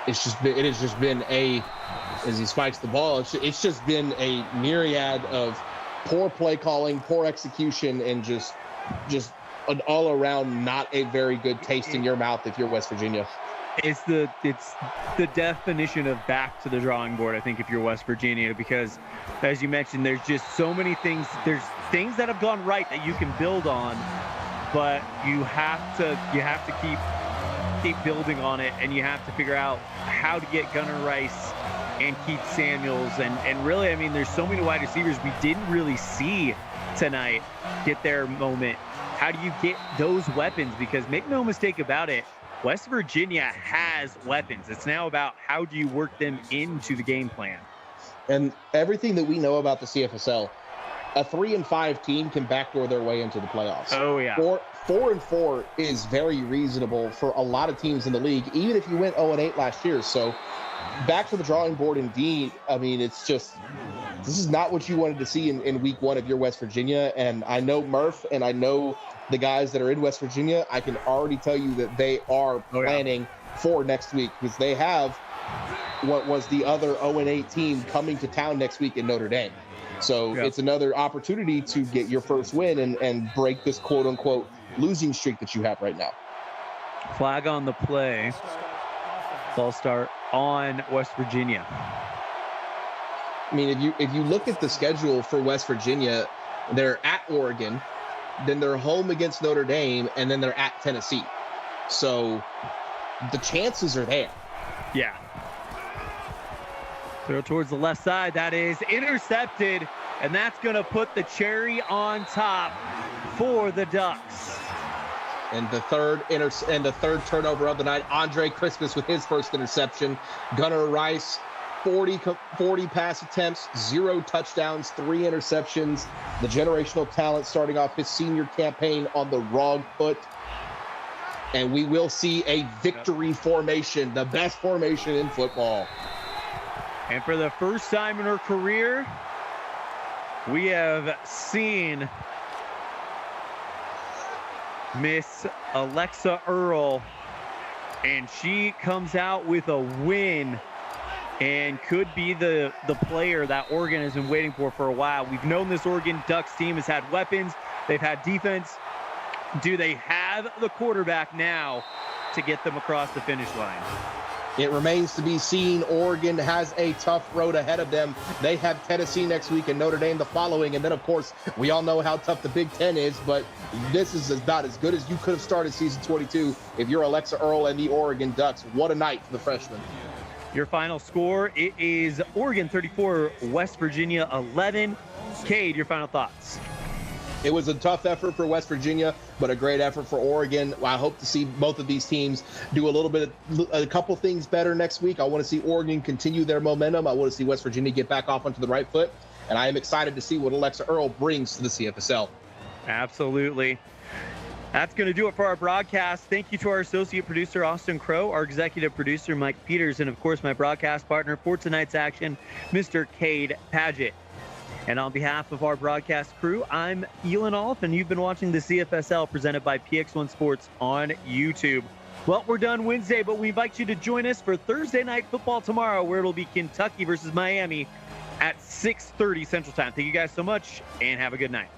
it has just been as he spikes the ball, it's just been a myriad of poor play calling, poor execution, and just an all around not a very good taste in your mouth if you're West Virginia. It's the definition of back to the drawing board, I think, if you're West Virginia, because as you mentioned, there's just so many things. There's things that have gone right that you can build on, but you have to keep building on it, and you have to figure out how to get Gunnar Rice and Keith Samuels and really, I mean, there's so many wide receivers we didn't really see tonight get their moment. How do you get those weapons? Because make no mistake about it, West Virginia has weapons. It's now about how do you work them into the game plan. And everything that we know about the CFSL, a 3-5 team can backdoor their way into the playoffs. Oh yeah. 4-4 is very reasonable for a lot of teams in the league, even if you went 0-8 last year. So back to the drawing board indeed. I mean, it's just, this is not what you wanted to see in week 1 if you're West Virginia. And I know Murph and I know the guys that are in West Virginia. I can already tell you that they are planning for next week, because they have what was the other 0-8 team coming to town next week in Notre Dame. So it's another opportunity to get your first win and break this quote unquote losing streak that you have right now. Flag on the play. Ball start on West Virginia. I mean, if you look at the schedule for West Virginia, they're at Oregon, then they're home against Notre Dame, and then they're at Tennessee. So the chances are there. Yeah. Throw towards the left side. That is intercepted, and that's going to put the cherry on top for the Ducks. And the third turnover of the night, Andre Christmas with his first interception. Gunnar Rice, 40 pass attempts, 0 touchdowns, 3 interceptions. The generational talent starting off his senior campaign on the wrong foot. And we will see a victory formation, the best formation in football. And for the first time in her career, we have seen Miss Alexa Earl, and she comes out with a win and could be the player that Oregon has been waiting for a while. We've known this Oregon Ducks team has had weapons. They've had defense. Do they have the quarterback now to get them across the finish line? It remains to be seen. Oregon has a tough road ahead of them. They have Tennessee next week and Notre Dame the following. And then, of course, we all know how tough the Big Ten is, but this is about as good as you could have started season 22 if you're Alexa Earl and the Oregon Ducks. What a night for the freshmen. Your final score, it is Oregon 34, West Virginia 11. Cade, your final thoughts. It was a tough effort for West Virginia, but a great effort for Oregon. I hope to see both of these teams do a couple things better next week. I want to see Oregon continue their momentum. I want to see West Virginia get back off onto the right foot. And I am excited to see what Alexa Earl brings to the CFSL. Absolutely. That's going to do it for our broadcast. Thank you to our associate producer, Austin Crow, our executive producer, Mike Peters, and, of course, my broadcast partner for tonight's action, Mr. Cade Padgett. And on behalf of our broadcast crew, I'm Elin Olf, and you've been watching the CFSL presented by PX1 Sports on YouTube. Well, we're done Wednesday, but we invite you to join us for Thursday Night Football tomorrow, where it'll be Kentucky versus Miami at 6:30 Central Time. Thank you guys so much, and have a good night.